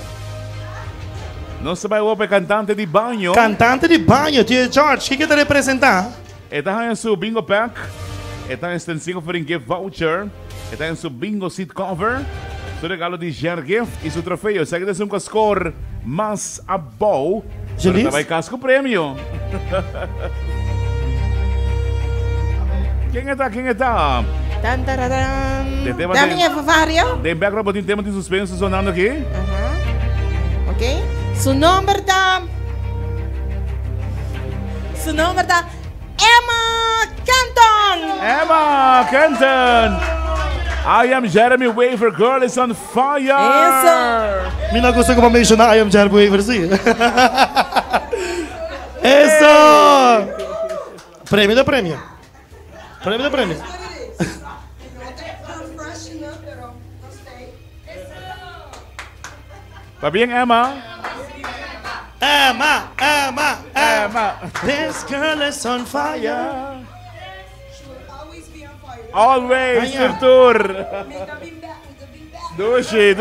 Não se vai o cantante de banho. Cantante de banho, tio George, o que quer representar? Está em seu bingo pack. Está em extensivo para um gift voucher. Está em seu bingo seat cover. Seu regalo de Ger Gift e seu troféu. Segue desse com score mais a bow. Feliz? Vai casco prêmio. Quem está? Quem está? Tan, tararan. De tema Dami de- é vário. De background botin tema de suspenso sonando aqui. Ok? Su number da... Emma Canton! Emma Kenton! I am Jeremy Waver, girl is on fire! Isso! Mina gusto ko pa mencionar I am Jeremy Waver, sim. Isso! Prêmio da prêmio. Prêmio da prêmio. Va bien, Emma? Emma. This girl is on fire. Always, Ah, yeah. Arthur! Dushi.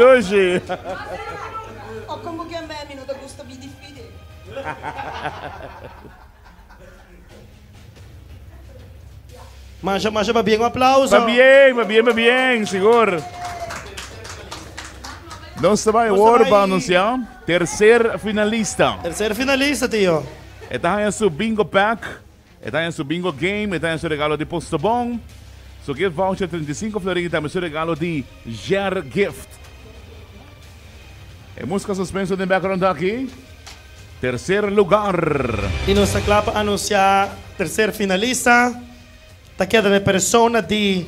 O como que a me minuto gusto bi diffide. Masha va bien, un aplauso. Va bien, seguro. Não se vai agora para anunciar terceiro finalista. Terceiro finalista, tio. Está em seu bingo pack, está em seu bingo game, está em seu regalo de posto bom. Seu gift voucher 35 florinhos, está em seu regalo de Ger Gift. E música suspenso no background aqui. Terceiro lugar. E nossa clapa anunciar terceiro finalista. Tá queda de persona de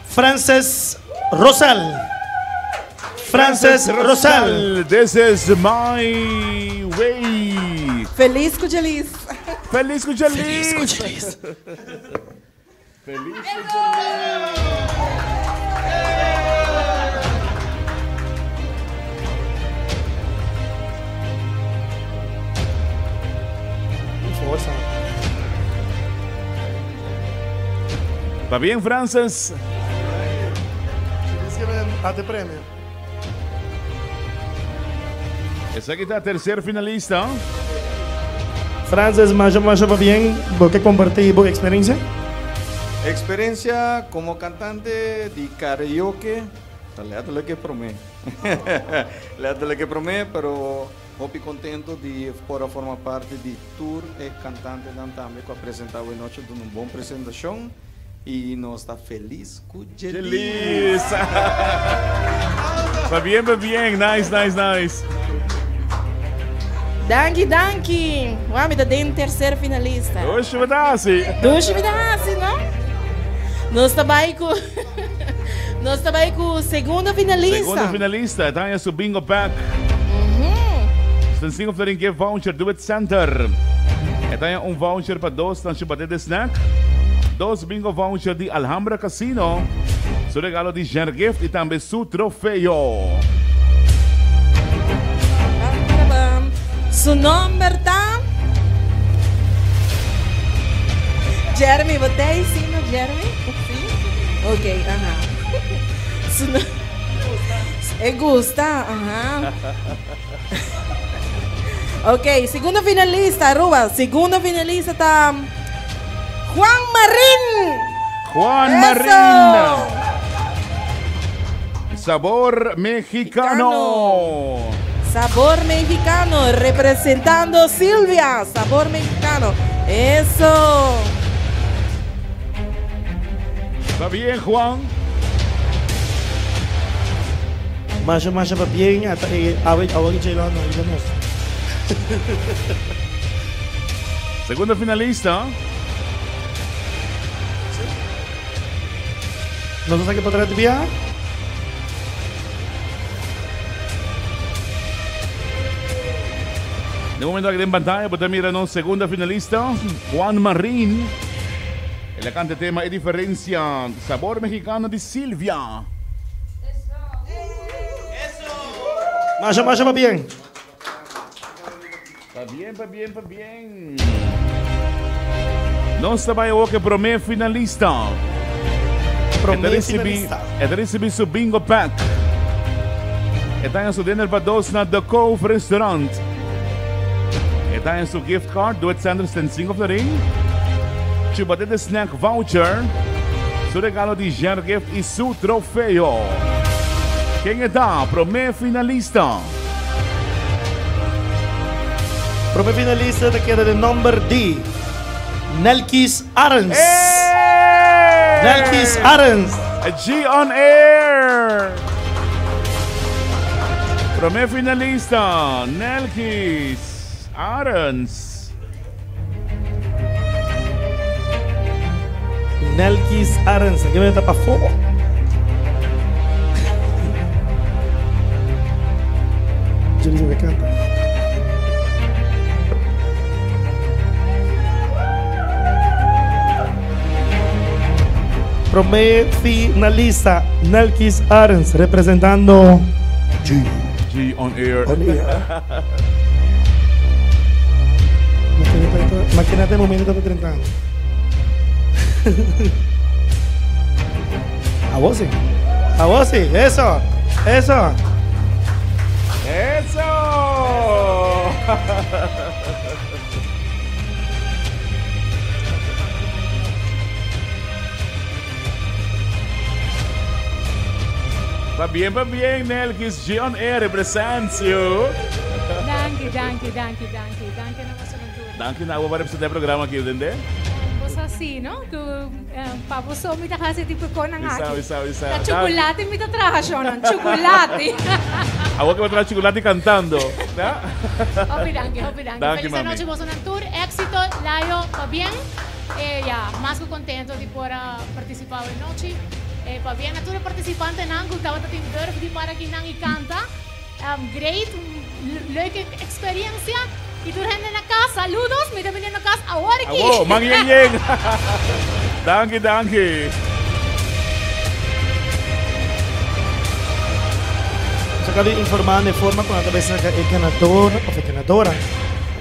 Frances Rosal. Frances Rosal. This is my way. Feliz com Gelis. Feliz com Gelis. Feliz com Gelis. Feliz Força. Va bien, Frances. Diz que vem até prêmio. Esse aqui está terceiro finalista. Frances, Masha va bien. ¿Vos qué compartir tu experiencia? Experiencia como cantante de karaoke, le que promé. Le que promé, pero muy contento de poder formar parte de tour e cantante também que apresentava hoje noite de uma boa apresentação e nós está feliz com Gelis. Va bien. Nice. Danke. Uau, me dá den terceiro finalista. Oxe, me dá assim. Não? Nós também com o segundo finalista. Segundo finalista, está em seu bingo pack. Tem 5 florinhos gift voucher do It Center. Está em voucher para 2 chupadetas de snack. 2 bingo voucher de Alhambra Casino. Seu regalo de Ger Gift e também seu troféu. Su número tá? Jeremy, botei sim no Jeremy? Sim? Ok, Su gusta, Ok, segundo finalista, Aruba. Segundo finalista tá Juan Marín. Sabor mexicano. Sabor mexicano, representando Silvia. Sabor mexicano. Eso. Va bien, Juan. Masha va bien. Awag Jaylon. Segundo finalista. ¿No sabes qué podrá te viajar? De momento aquí en pantalla, pues miran un segundo finalista, Juan Marín. El cante tema es diferencia, sabor mexicano de Silvia. Masha va bien. Pa bien. Não sabay o que prome finalista. Ito recebi su bingo pack. Ito yung su dinner pa dos na The Cove Restaurant. Ito yung su gift card, do it Sanders Tensing of the Ring. Chubatete snack voucher. Su regalo di Ger Gift e su trofeo. Quem está? Prome finalista. Prome finalista te queda de number D. Nelkis Arens. Nelkis Arens. G on air. Prome finalista. Nelkis Arens. Nelkis Arens. Aquí me tapa fuego. Yo digo que canta. Prome finalista Nelkis Arens representando G on air. Imagínate el momento de 30 años. A vos sí. Eso. Va bien, Nelkis G on air represents you. Danke naman sa nagturo. Danke na, para sa programa kayo din din. Basta assim, no? Papuso mi ta kasi tipo ko ng akin. Isa. Na chocolate mi ta trajo, no? Chocolate. Awag ka ba trajo chocolate cantando? Na? Hopi danke. Danke, Feliz mami. noche vos en tour. Éxito, Layo, va bien. Más que contento de poder participar en noche. Pa bien, nature participante nang kung dapat natin durf di para kinang ikanta. Great, leuke experiencia. Iturhen na ka, saludos, may dami na ka, awariki. Awo, mangyeng. Danke. Saka de informar de forma cuando tal vez el ganador o la ganadora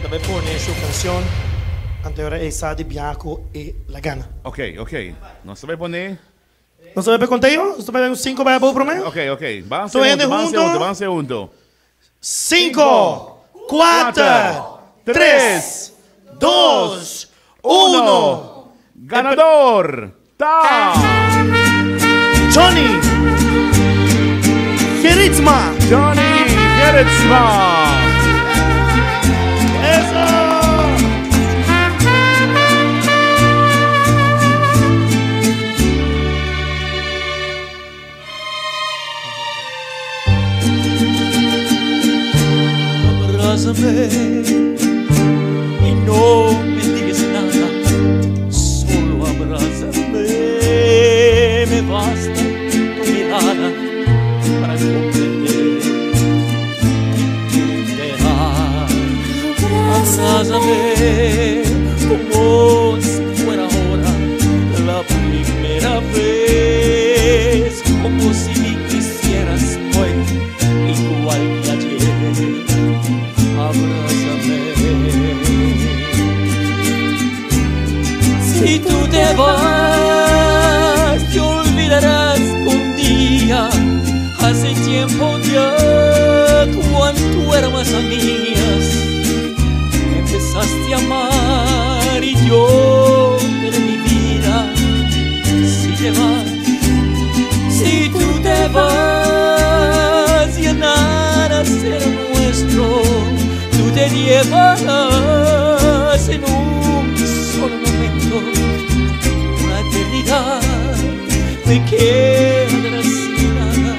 tal vez pone su canción ante ahora esa de Bianco y la gana. Ok. Não sabe poner. ¿No se ve contigo? ¿Usted me da un 5 para el promedio? Ok. Van Van segundo. 5, 4, 3, 2, 1. Ganador. Ta. Johnny Geritsma. Eso. Abrázame y no me digas nada, solo abrázame, me basta tu mirada para comprender y enterar. Abrázame como si fuera ahora la primera vez, como si me quisieras hoy igual que ayer. Abrázame. Si tú te vas, te olvidarás un día. Hace tiempo ya, cuando éramos amigas, empezaste a amar y yo de mi vida. Si te vas, si tú te vas, ya nada será nuestro. Tú te llevarás en un solo momento, una eternidad me quedarás sin nada.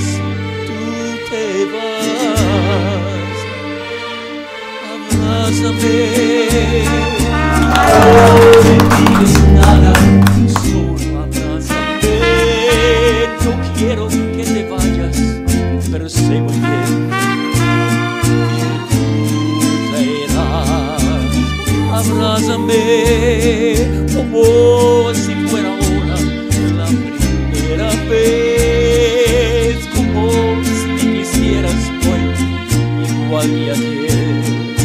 Si tú te vas, abrázame, no me digas nada, solo abrázame. No quiero que te vayas, pero sé muy bien. Abrázame como si fuera ahora la primera vez, como si me quisieras hoy igual que ayer.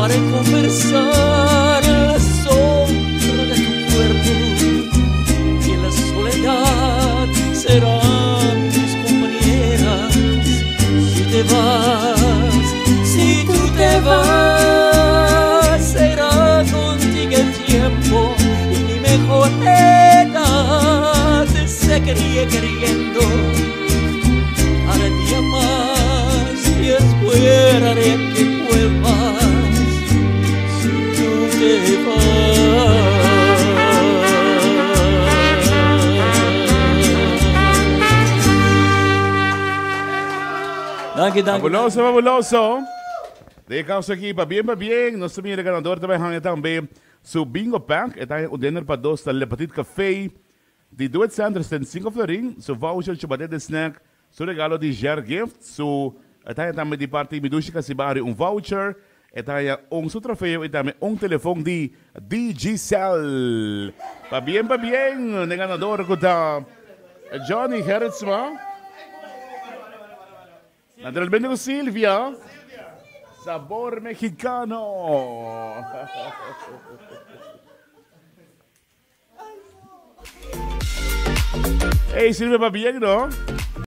para conversar a la sombra de tu cuerpo y en la soledad serán mis compañeras. Si te vas, si tú te vas, será contigo el tiempo y mi mejor edad te seguiré queriendo cada día más y esperaré que vuelvas si tú te vas. Fabuloso, fabuloso. De causa aqui, para bem, nós também ganador também hang também su bingo pack, é um dinner para dois da Le Petit Café de 205 florin, su voucher de bater de snack, su regalo de Ger Gift, su também de parte Midushi Kasibari voucher, su trofeu e também telefone de Digicel. Para bem, o ganador que tá Johnny Hertzma. Naturalmente con Silvia. Sabor mexicano. Hey, Silvia, va bien, ¿no?